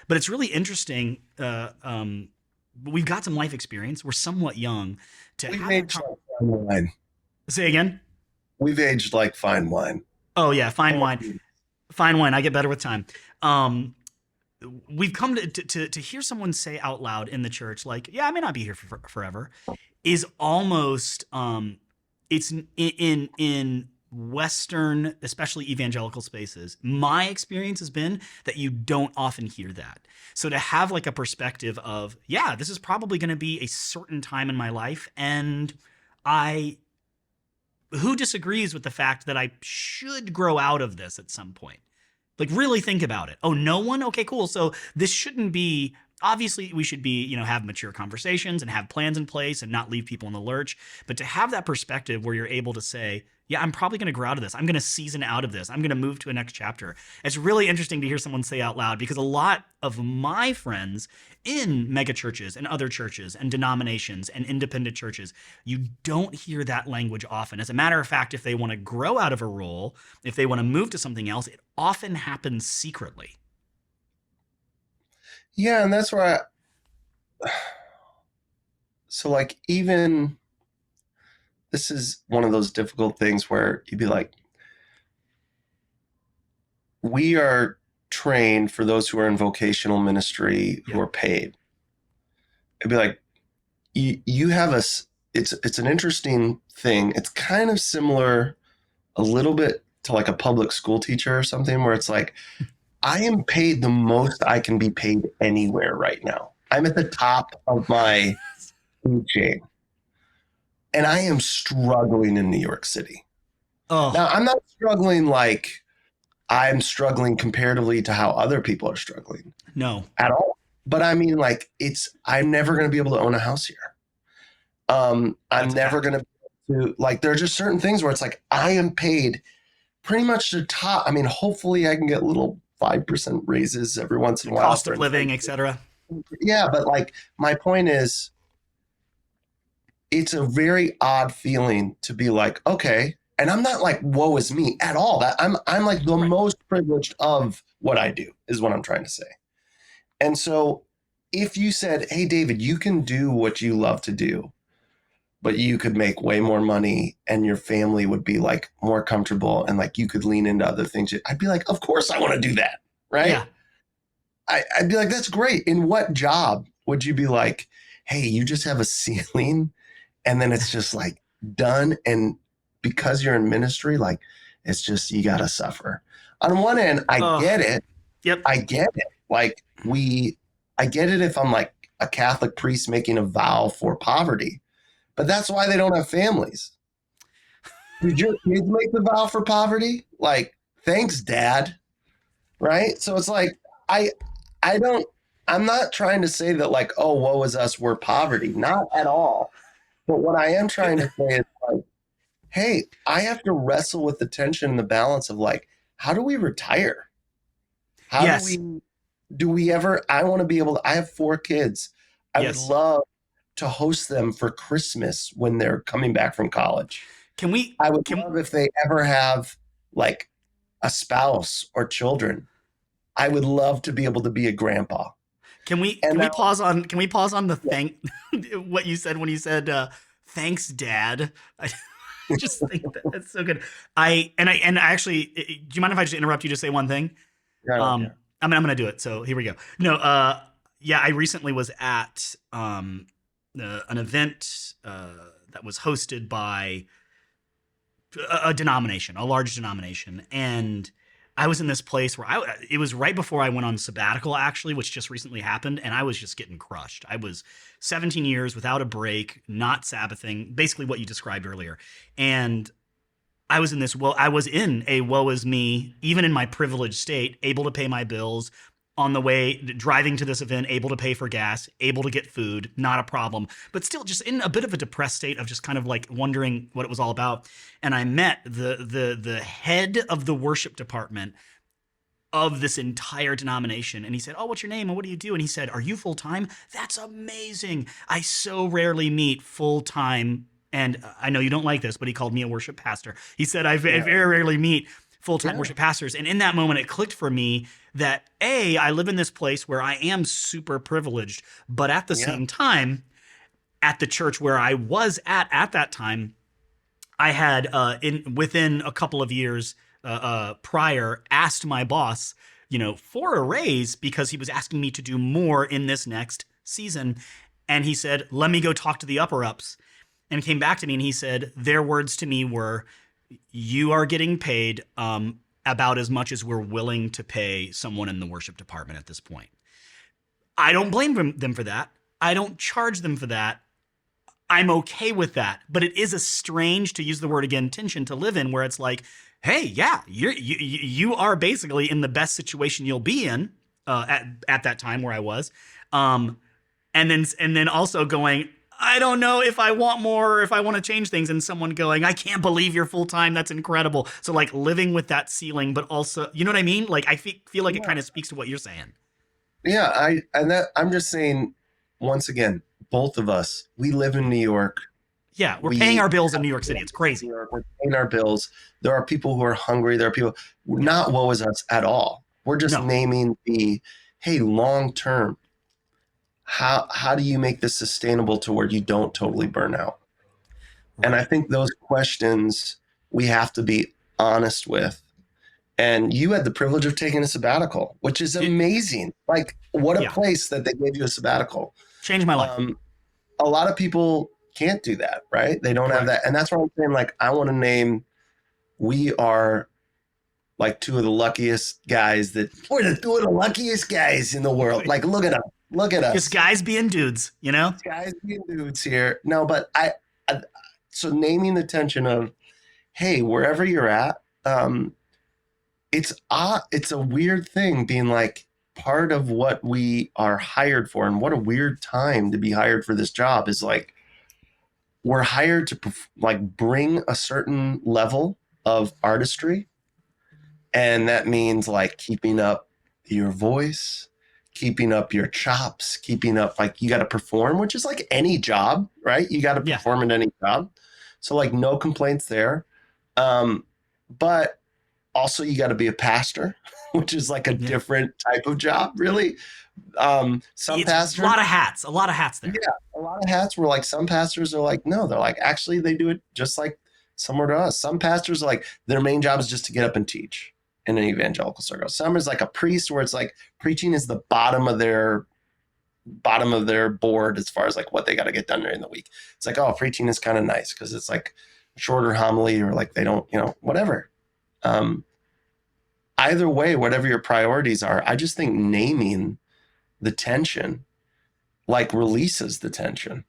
but it's really interesting. We've got some life experience. We're somewhat young to We've have that. aged like fine wine. Say again. We've aged like fine wine. Oh yeah, fine Oh, wine. Fine wine. I get better with time. Um, we've come to hear someone say out loud in the church, like, "Yeah, I may not be here forever," is almost it's in Western, especially evangelical spaces. My experience has been that you don't often hear that. So to have like a perspective of, yeah, this is probably going to be a certain time in my life, and I who disagrees with the fact that I should grow out of this at some point? Like, really think about it. Oh, no one? Okay, cool. So this shouldn't be. Obviously, we should be, have mature conversations and have plans in place and not leave people in the lurch. But to have that perspective where you're able to say, yeah, I'm probably going to grow out of this. I'm going to season out of this. I'm going to move to a next chapter. It's really interesting to hear someone say out loud, because a lot of my friends in mega churches and other churches and denominations and independent churches, you don't hear that language often. As a matter of fact, if they want to grow out of a role, if they want to move to something else, it often happens secretly. yeah, and that's where so like even this is one of those difficult things where you'd be like, we are trained for those who are in vocational ministry who Yeah. are paid. It'd be like you have it's an interesting thing. It's kind of similar a little bit to like a public school teacher or something, where it's like, I am paid the most I can be paid anywhere right now. I'm at the top of my food chain, and I am struggling in New York City. Oh, Now, I'm not struggling like I'm struggling comparatively to how other people are struggling no. at all. But I mean, like, I'm never going to be able to own a house here. I'm That's a never fact. going to, like, there are just certain things where it's like, I am paid pretty much the top. I mean, hopefully I can get little 5% raises every once in The a while cost for of living, inflation. etc. Yeah, but like, my point is, it's a very odd feeling to be like, okay, and I'm not like woe is me at all. That I'm like the Right. most privileged of what I do is what I'm trying to say. And so if you said, hey David, you can do what you love to do, but you could make way more money and your family would be like more comfortable and like you could lean into other things, I'd be like, of course I want to do that. Right. Yeah. I'd be like, that's great. In what job would you be like, hey, you just have a ceiling and then it's just like done, and because you're in ministry, like it's just you gotta suffer. On one end, I Oh, get it. yep. I get it. Like I get it if I'm like a Catholic priest making a vow for poverty, but that's why they don't have families. Did your kids make the vow for poverty? Like, thanks, Dad. right? So it's like I I don't I'm not trying to say that like, oh, woe is us, we're poverty. Not at all. But what I am trying to say is like, hey, I have to wrestle with the tension and the balance of like, how do we retire? How Yes. do we ever I want to be able to I have 4 kids. I would Yes. love to host them for Christmas when they're coming back from college. Can we I would can love if they ever have like a spouse or children. I would love to be able to be a grandpa. And now, can we pause on the yeah, thank what you said when you said thanks dad. I just think that's so good. I actually, do you mind if I just interrupt you to say one thing? I don't care. I'm gonna do it. So here we go. No, yeah, I recently was at an event that was hosted by a denomination, a large denomination, and I was in this place where it was right before I went on sabbatical, actually, which just recently happened, and I was just getting crushed. I was 17 years without a break, not Sabbathing, basically what you described earlier, and I was in a woe is me, even in my privileged state, able to pay my bills on the way driving to this event, able to pay for gas, able to get food, not a problem, but still just in a bit of a depressed state of just kind of like wondering what it was all about. And I met the head of the worship department of this entire denomination. And he said, "Oh, what's your name and what do you do?" And he said, "Are you full time? That's amazing. I so rarely meet full time." And I know you don't like this, but he called me a worship pastor. He said, I Yeah. very rarely meet full time Yeah. worship pastors. And in that moment, it clicked for me that I live in this place where I am super privileged, but at the Yeah. same time, at the church where I was at that time, I had in within a couple of years prior asked my boss, for a raise because he was asking me to do more in this next season, and he said, "Let me go talk to the upper ups," and came back to me and he said, their words to me were, "You are getting paid about as much as we're willing to pay someone in the worship department at this point." I don't blame them for that. I don't charge them for that. I'm okay with that. But it is a strange, to use the word again, tension to live in, where it's like, hey, yeah, you are basically in the best situation you'll be in at that time where I was, um, and then also going, I don't know if I want more or if I want to change things, and someone going, "I can't believe you're full time. That's incredible." So like living with that ceiling, but also, you know what I mean? Like I feel like it Yeah. kind of speaks to what you're saying. Yeah. I'm just saying, once again, both of us, we live in New York. Yeah, we're paying We our bills in New York City. It's New crazy. York, we're paying our bills. There are people who are hungry. There are people not woe is us at all. We're just No, naming the hey, long term, how do you make this sustainable to where you don't totally burn out? And I right. think those questions we have to be honest with. And you had the privilege of taking a sabbatical, which is It, amazing. Like, what a yeah, place that they gave you a sabbatical. changed my life. Um, a lot of people can't do that, right? They don't have Correct. that. And that's why I'm saying, like, I want to name, we are like two of the luckiest guys that we're the two of the luckiest guys in the world. Like, look at us. Look at Just us. guys being dudes, you know? Guys being dudes here. No, but I so naming the tension of, hey, wherever you're at, it's a weird thing being like part of what we are hired for, and what a weird time to be hired for this job is like we're hired to like bring a certain level of artistry, and that means like keeping up your voice, keeping up your chops, keeping up, like you got to perform, which is like any job, right? You got to Yeah. perform in any job. So like no complaints there. But also you got to be a pastor, which is like a Yeah. different type of job, really. Some It's a pastors, lot of hats, a lot of hats there. yeah, a lot of hats where like some pastors are like, no, they're like, actually, they do it just like similar to us. Some pastors are like, their main job is just to get up and teach in an evangelical circle. Some is like a priest where it's like preaching is the bottom of their board as far as like what they got to get done during the week. It's like, oh, preaching is kind of nice because it's like a shorter homily, or like they don't, whatever. Um, Either way, whatever your priorities are, I just think naming the tension like releases the tension.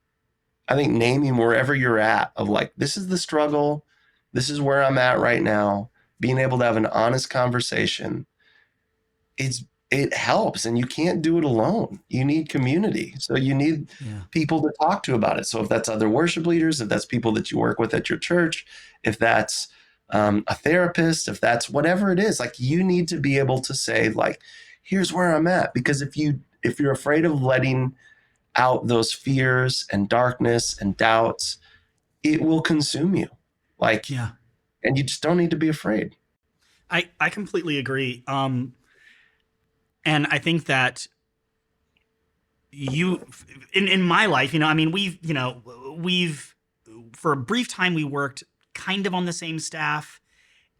I think naming wherever you're at of like, this is the struggle, this is where I'm at right now, being able to have an honest conversation. it helps, and you can't do it alone. You need community. So you need Yeah. people to talk to about it. So if that's other worship leaders, if that's people that you work with at your church, if that's a therapist, if that's whatever it is, like you need to be able to say like, here's where I'm at. Because if you're afraid of letting out those fears and darkness and doubts, it will consume you. Like, Yeah. and you just don't need to be afraid. I completely agree. And I think that you in my life, I mean, we've for a brief time we worked kind of on the same staff,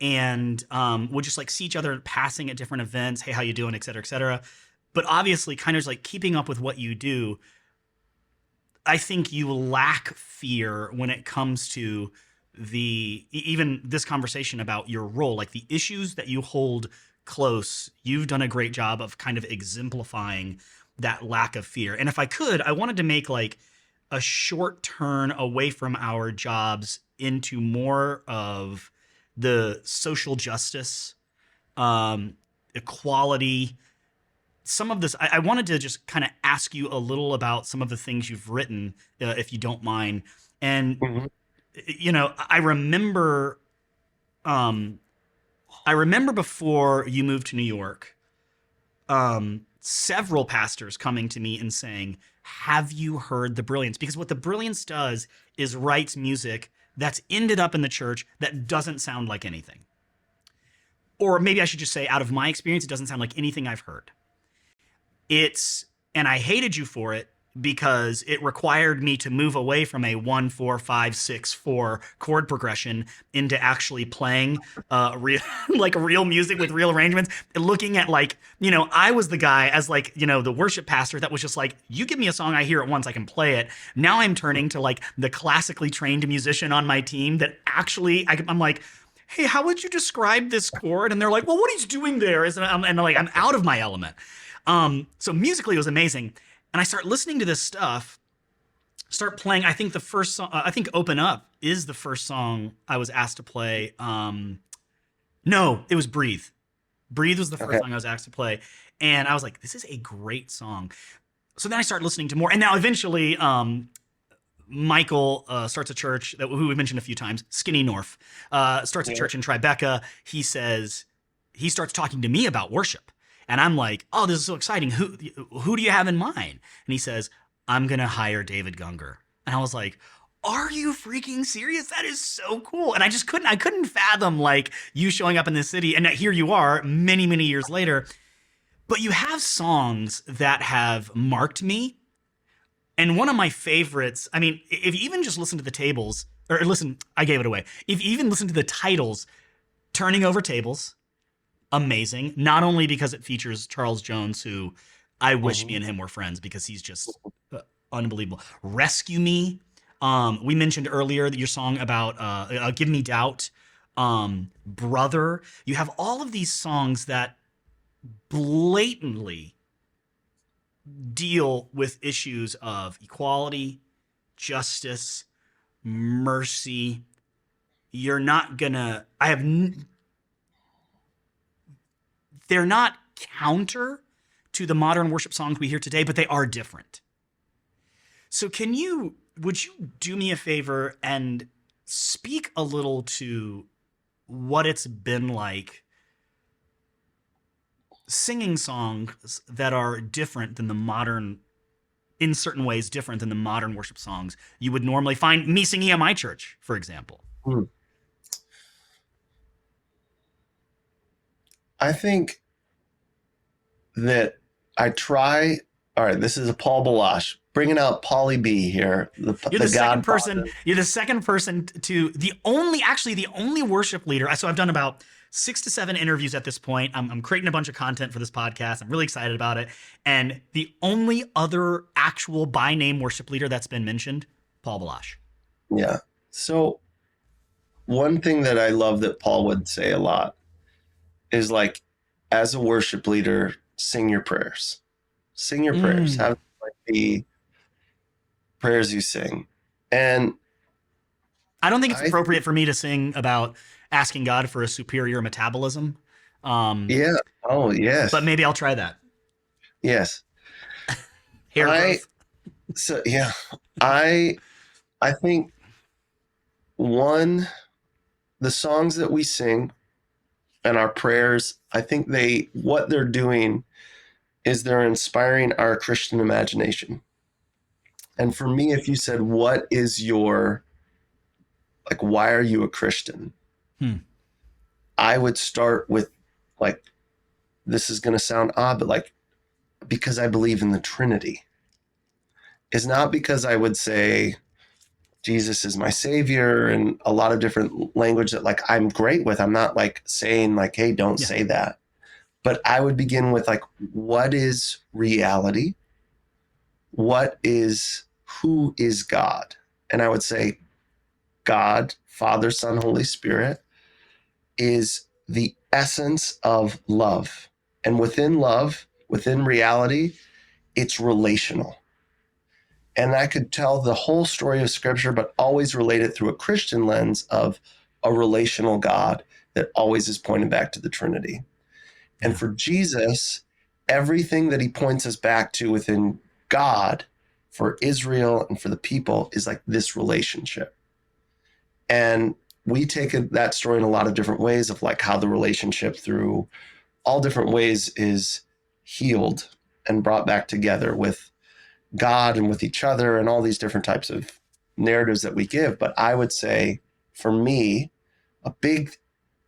and we'll just like see each other passing at different events. Hey, how you doing? Et cetera, et cetera. But obviously, kind of like keeping up with what you do, I think you lack fear when it comes to even this conversation about your role, like the issues that you hold close. You've done a great job of kind of exemplifying that lack of fear. And if I could, I wanted to make like a short turn away from our jobs into more of the social justice, equality, some of this. I wanted to just kind of ask you a little about some of the things you've written, if you don't mind. And Mhm. I remember, before you moved to New York, several pastors coming to me and saying, "Have you heard the Brilliance?" Because what the Brilliance does is writes music that's ended up in the church that doesn't sound like anything. Or maybe I should just say, out of my experience, it doesn't sound like anything I've heard. And I hated you for it because it required me to move away from a 1 4 5 6 4 chord progression into actually playing real like real music with real arrangements, and looking at like, I was the guy as like, the worship pastor that was just like, you give me a song, I hear it once, I can play it. Now I'm turning to like the classically trained musician on my team that actually I'm like, hey, how would you describe this chord? And they're like, well, what he's doing there is, and like, I'm out of my element. So musically it was amazing. And I start listening to this stuff, start playing. I think the first song, I think Open Up is the first song I was asked to play. No, it was Breathe. Breathe was the first Okay. song I was asked to play. And I was like, this is a great song. So then I started listening to more. And now eventually, Michael starts a church who we mentioned a few times, Skinny North, starts a church in Tribeca. He starts talking to me about worship. And I'm like, oh, this is so exciting. Who do you have in mind? And he says, I'm going to hire David Gungor. And I was like, are you freaking serious? That is so cool. And I couldn't fathom like you showing up in this city. And here you are many, many years later. But you have songs that have marked me. And one of my favorites, I mean, if you even just listen to the tables, or listen, I gave it away. If you even listen to the titles, Turning Over Tables, amazing. Not only because it features Charles Jones, who I wish me and him were friends because he's just unbelievable. Rescue Me. We mentioned earlier that your song about Give Me Doubt. Brother. You have all of these songs that blatantly deal with issues of equality, justice, mercy. You're not gonna, they're not counter to the modern worship songs we hear today, but they are different. So would you do me a favor and speak a little to what it's been like singing songs that are different than the modern, in certain ways, different than the modern worship songs you would normally find me singing at my church, for example? I think that I try. All right, this is a Paul Balash bringing out Pauly B here. You're the second Godfather. person. You're the second person to the only worship leader. So I've done about 6 to 7 interviews at this point. I'm creating a bunch of content for this podcast. I'm really excited about it. And the only other actual by name worship leader that's been mentioned, Paul Balash. Yeah. So one thing that I love that Paul would say a lot is like, as a worship leader, sing your prayers. Sing your prayers. Have like the prayers you sing. And I don't think it's appropriate for me to sing about asking God for a superior metabolism. Yeah. Oh, But yes. maybe I'll try that. Yes. Hair I growth. so yeah. I I think one the songs that we sing and our prayers, I think they what they're doing is they're inspiring our Christian imagination. And for me, if you said, what is your, like, why are you a Christian? Hmm. I would start with, like, this is going to sound odd, but like, because I believe in the Trinity. It's not because I would say Jesus is my savior and a lot of different language that like I'm great with. I'm not like saying like, hey, don't Yeah. say that. But I would begin with like, what is reality? Who is God? And I would say God, Father, Son, Holy Spirit is the essence of love. And within love, within reality, it's relational. And I could tell the whole story of scripture, but always relate it through a Christian lens of a relational God that always is pointing back to the Trinity. And Yeah. for Jesus, everything that he points us back to within God for Israel and for the people is like this relationship. And we take that story in a lot of different ways of like how the relationship through all different ways is healed and brought back together with God and with each other and all these different types of narratives that we give. But I would say for me, a big,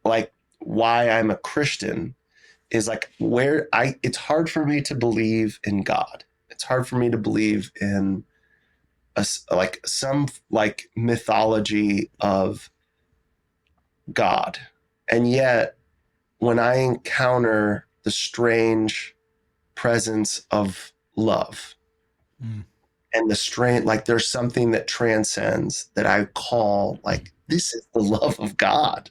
like, why I'm a Christian is like it's hard for me to believe in God. It's hard for me to believe in like some like mythology of God. And yet when I encounter the strange presence of love Mm. and the strange, like there's something that transcends that I call like, this is the love of God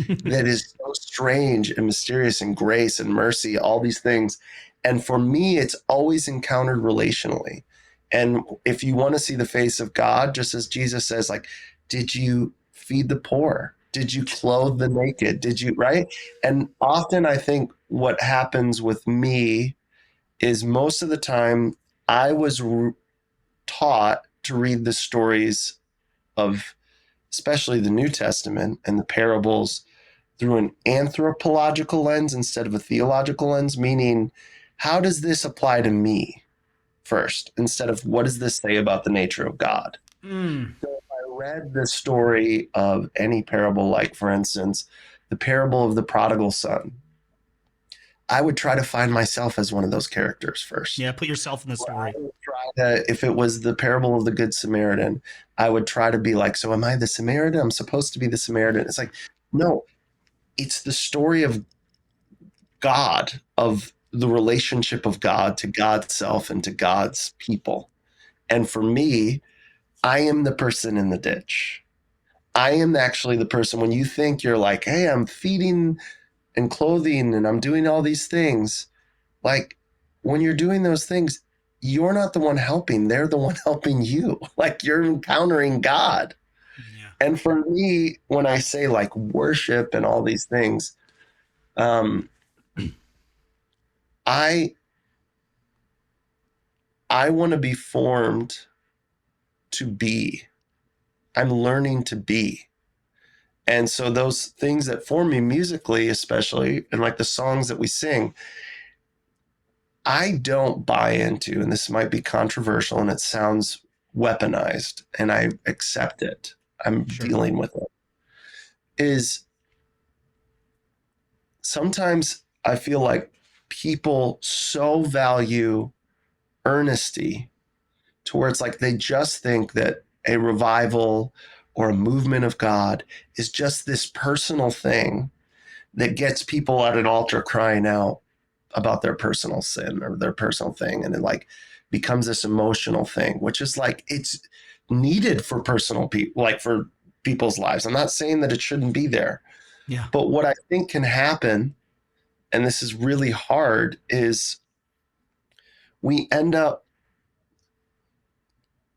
that is so strange and mysterious and grace and mercy, all these things. And for me, it's always encountered relationally. And if you want to see the face of God, just as Jesus says, like, did you feed the poor? Did you clothe the naked? Did you, right? And often I think what happens with me is most of the time I was taught to read the stories of especially the New Testament and the parables through an anthropological lens instead of a theological lens, meaning how does this apply to me first, instead of what does this say about the nature of God? Mm. So if I read the story of any parable, like for instance, the parable of the prodigal son, I would try to find myself as one of those characters first. Yeah. Put yourself in the Or I story. would try to, if it was the parable of the Good Samaritan, I would try to be like, so am I the Samaritan? I'm supposed to be the Samaritan. It's like, no, it's the story of God, of the relationship of God to God's self and to God's people. And for me, I am the person in the ditch. I am actually the person when you think you're like, hey, I'm feeding and clothing and I'm doing all these things. Like when you're doing those things, you're not the one helping, they're the one helping you. Like you're encountering God. Yeah. And for me, when I say like worship and all these things, um, I I want to be formed to be. I'm learning to be. And so those things that form me musically, especially, and like the songs that we sing, I don't buy into, and this might be controversial and it sounds weaponized, and I accept it. I'm Sure. dealing with it. Is sometimes I feel like people so value earnesty to where it's like they just think that a revival or a movement of God is just this personal thing that gets people at an altar crying out about their personal sin or their personal thing. And it like becomes this emotional thing, which is like it's needed for personal people, like for people's lives. I'm not saying that it shouldn't be there, Yeah. but what I think can happen, and this is really hard, is we end up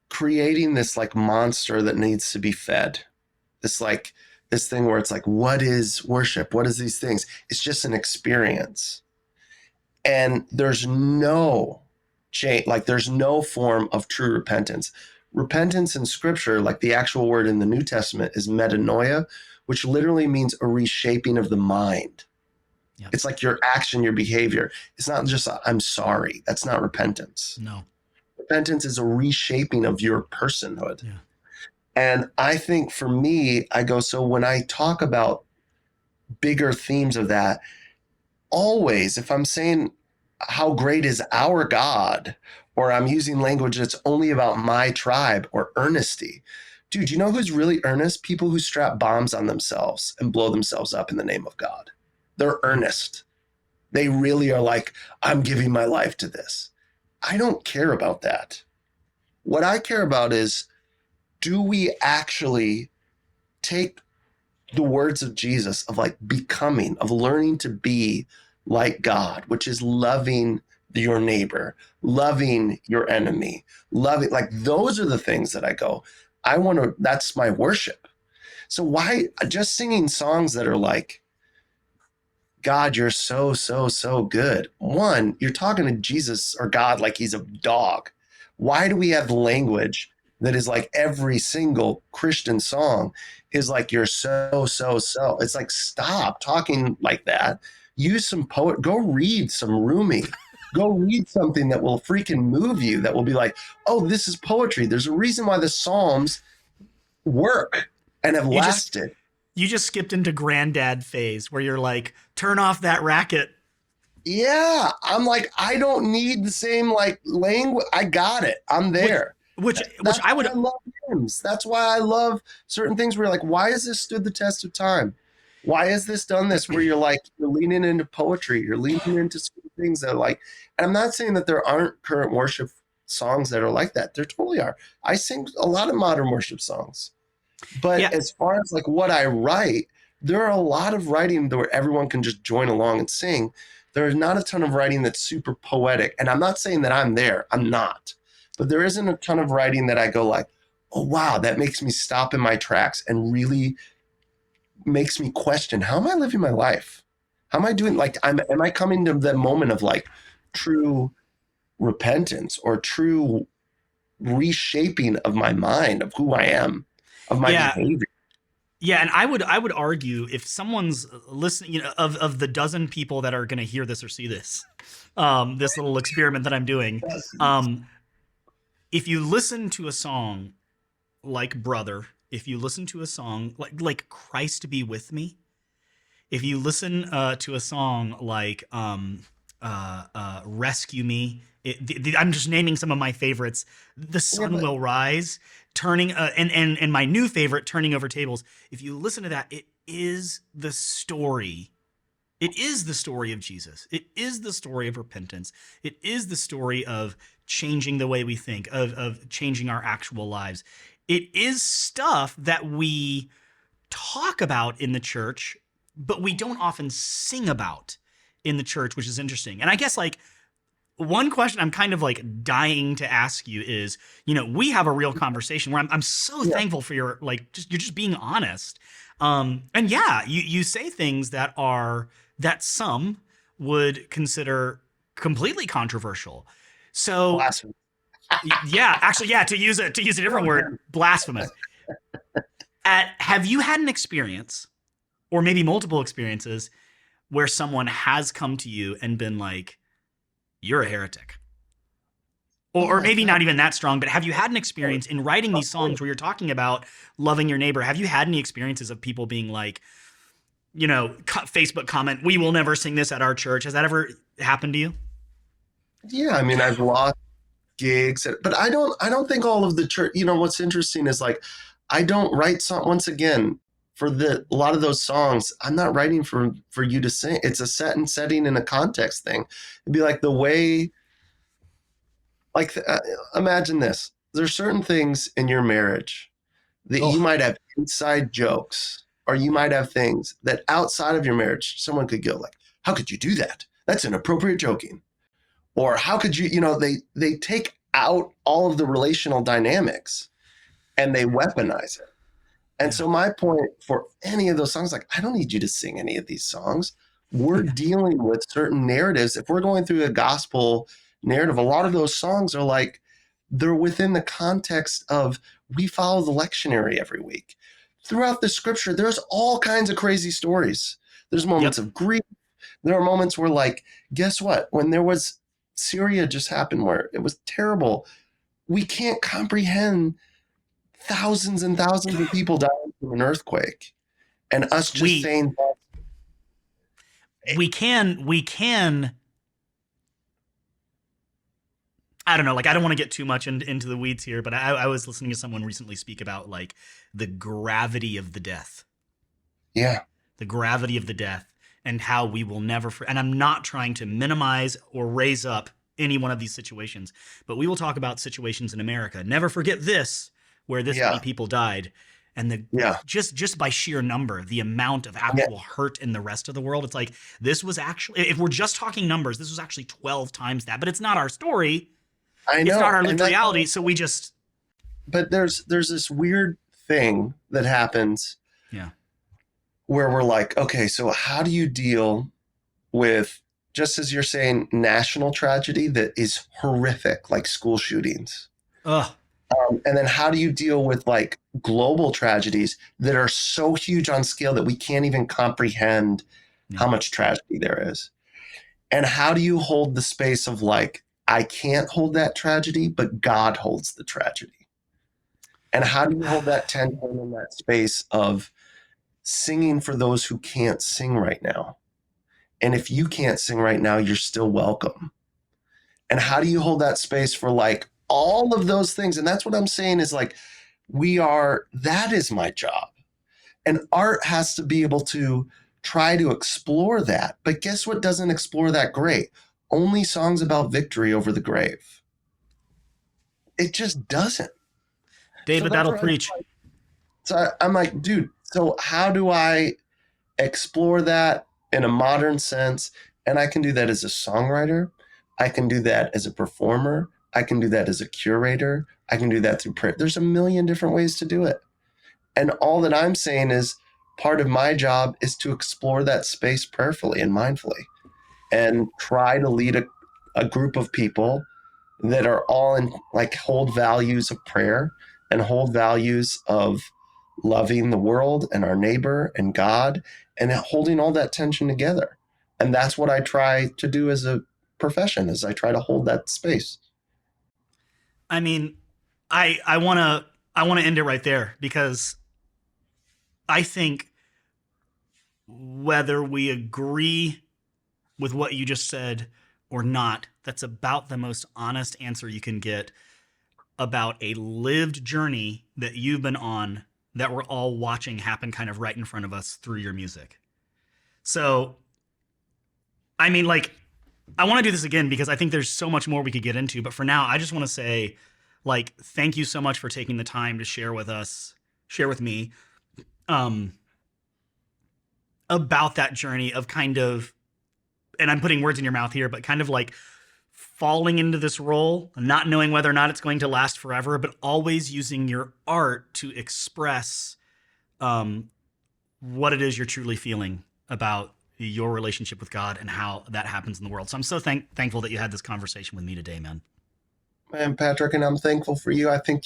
creating this like monster that needs to be fed. This like this thing where it's like, what is worship? What is these things? It's just an experience. And there's no change, like there's no form of true repentance. Repentance in scripture, like the actual word in the New Testament, is metanoia, which literally means a reshaping of the mind. Yep. It's like your action, your behavior. It's not just, I'm sorry. That's not repentance. No. Repentance is a reshaping of your personhood. Yeah. And I think for me, I go, so when I talk about bigger themes of that, always, if I'm saying how great is our God, or I'm using language that's only about my tribe, or earnesty, dude, you know who's really earnest? People who strap bombs on themselves and blow themselves up in the name of God. They're earnest. They really are like, I'm giving my life to this. I don't care about that. What I care about is, do we actually take the words of Jesus of like becoming, of learning to be like God, which is loving your neighbor, loving your enemy, loving, like those are the things that I go, I want to, that's my worship. So why just singing songs that are like, God, you're so, so, so good. One, you're talking to Jesus or God like he's a dog. Why do we have language that is like every single Christian song is like, you're so, so, so? It's like, stop talking like that. Use some poet. Go read some Rumi. Go read something that will freaking move you, that will be like, oh, this is poetry. There's a reason why the Psalms work and have lasted. You just skipped into granddad phase where you're like, turn off that racket. Yeah. I'm like, I don't need the same like language. I got it. I'm there. Which I love hymns. That's why I love certain things where you're like, why has this stood the test of time? Why has this done this? Where you're like, you're leaning into poetry. You're leaning into things that are like, and I'm not saying that there aren't current worship songs that are like that. There totally are. I sing a lot of modern worship songs. But as far as like what I write, there are a lot of writing where everyone can just join along and sing. There's not a ton of writing that's super poetic. And I'm not saying that I'm there. I'm not. But there isn't a ton of writing that I go like, oh, wow, that makes me stop in my tracks and really makes me question, how am I living my life? How am I doing? Like, am I coming to the moment of like true repentance or true reshaping of my mind, of who I am, of my behavior? Yeah, and I would argue, if someone's listening, you know, of the dozen people that are going to hear this or see this, this little experiment that I'm doing, if you listen to a song like Brother, if you listen to a song like Christ Be With Me, if you listen to a song like Rescue Me, I'm just naming some of my favorites. The Sun Will Rise, turning and my new favorite, Turning Over Tables. If you listen to that, it is the story. It is the story of Jesus. It is the story of repentance. It is the story of changing the way we think, of changing our actual lives. It is stuff that we talk about in the church, but we don't often sing about in the church, which is interesting. And I guess like one question I'm kind of like dying to ask you is, you know, we have a real conversation where I'm so thankful for your, like, you're just being honest. And yeah, you say things that some would consider completely controversial. So Blasphemous. to use a different word, blasphemous. Have you had an experience, or maybe multiple experiences, where someone has come to you and been like, you're a heretic? Or maybe not even that strong, but have you had an experience in writing these songs where you're talking about loving your neighbor? Have you had any experiences of people being like, you know, Facebook comment, we will never sing this at our church? Has that ever happened to you? Yeah, I mean, I've lost gigs, but I don't think all of the church, you know, what's interesting is like, I don't write once again, for a lot of those songs, I'm not writing for you to sing. It's a setting and a context thing. It'd be like the way, like, imagine this. There's certain things in your marriage that you might have inside jokes, or you might have things that outside of your marriage, someone could go like, how could you do that? That's inappropriate joking. Or how could you, you know, they take out all of the relational dynamics and they weaponize it. And Yeah. so my point for any of those songs, like, I don't need you to sing any of these songs. We're dealing with certain narratives. If we're going through a gospel narrative, a lot of those songs are like, they're within the context of we follow the lectionary every week. Throughout the scripture, there's all kinds of crazy stories. There's moments Yep. of grief. There are moments where, like, guess what? When there was Syria just happened where it was terrible, we can't comprehend thousands and thousands of people dying from an earthquake and us just We saying, we can I don't know, like I don't want to get too much into the weeds here, but I was listening to someone recently speak about like the gravity of the death, yeah, the gravity of the death, and how we will never. And I'm not trying to minimize or raise up any one of these situations, but we will talk about situations in America. Never forget this, where this many yeah, people died, and the yeah, just by sheer number, the amount of yeah. actual hurt in the rest of the world. It's like this was actually, if we're just talking numbers, this was actually 12 times that, but it's not our story. I It's not know. our And lived that, reality. So we just, but there's this weird thing that happens yeah. where we're like, okay, so how do you deal with, just as you're saying, national tragedy that is horrific, like school shootings? Ugh. And then how do you deal with like global tragedies that are so huge on scale that we can't even comprehend Yeah. how much tragedy there is? And how do you hold the space of like, I can't hold that tragedy, but God holds the tragedy? And how do you hold that tension in that space of singing for those who can't sing right now? And if you can't sing right now, you're still welcome. And how do you hold that space for like all of those things? And that's what I'm saying is like, that is my job. And art has to be able to try to explore that. But guess what doesn't explore that great? Only songs about victory over the grave. It just doesn't. So David, that's that'll where preach. I'm like, dude, so how do I explore that in a modern sense? And I can do that as a songwriter. I can do that as a performer. I can do that as a curator. I can do that through prayer. There's a million different ways to do it. And all that I'm saying is part of my job is to explore that space prayerfully and mindfully and try to lead a group of people that are all in like hold values of prayer and hold values of loving the world and our neighbor and God and holding all that tension together. And that's what I try to do as a profession, is I try to hold that space. I mean, I want to end it right there because I think whether we agree with what you just said or not, that's about the most honest answer you can get about a lived journey that you've been on that we're all watching happen kind of right in front of us through your music. So, I mean, like, I want to do this again because I think there's so much more we could get into. But for now, I just want to say, like, thank you so much for taking the time to share with us, share with me, um, about that journey of kind of, and I'm putting words in your mouth here, but kind of like falling into this role, not knowing whether or not it's going to last forever, but always using your art to express what it is you're truly feeling about your relationship with God and how that happens in the world. So I'm so thankful that you had this conversation with me today, man. And Patrick, and I'm thankful for you. I think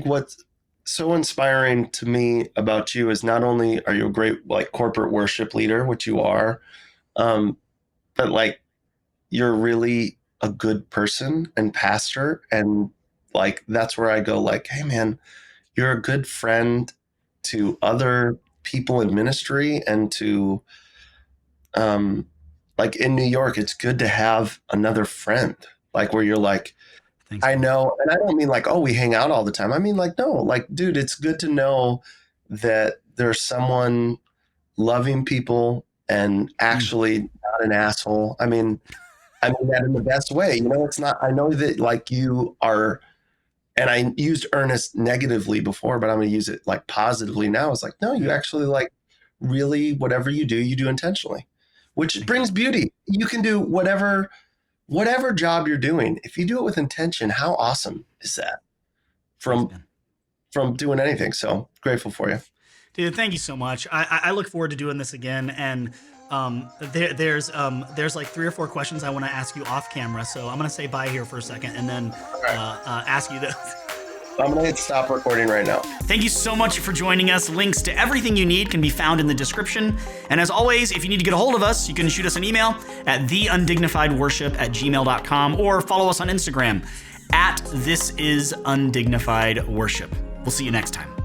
what's so inspiring to me about you is not only are you a great like corporate worship leader, which you are, um, but like you're really a good person and pastor. And like, that's where I go like, hey man, you're a good friend to other people in ministry and to, like in New York, it's good to have another friend, like where you're like, Thanks, I man. know, and I don't mean like, oh, we hang out all the time. I mean like, no, like, dude, it's good to know that there's someone loving people and Mm, actually not an asshole. I mean that in the best way. You know, it's not, I know that like you are, and I used earnest negatively before, but I'm going to use it like positively now. It's like, no, you yeah, actually like really, whatever you do intentionally, which thank you. brings beauty. You can do whatever job you're doing. If you do it with intention, how awesome is that? Thanks, From man. Yeah. doing anything. So grateful for you. Dude, thank you so much. I look forward to doing this again. And there's like 3 or 4 questions I want to ask you off camera. So I'm going to say bye here for a second and then ask you this. I'm going to hit stop recording right now. Thank you so much for joining us. Links to everything you need can be found in the description. And as always, if you need to get a hold of us, you can shoot us an email at theundignifiedworship@gmail.com or follow us on Instagram at thisisundignifiedworship. We'll see you next time.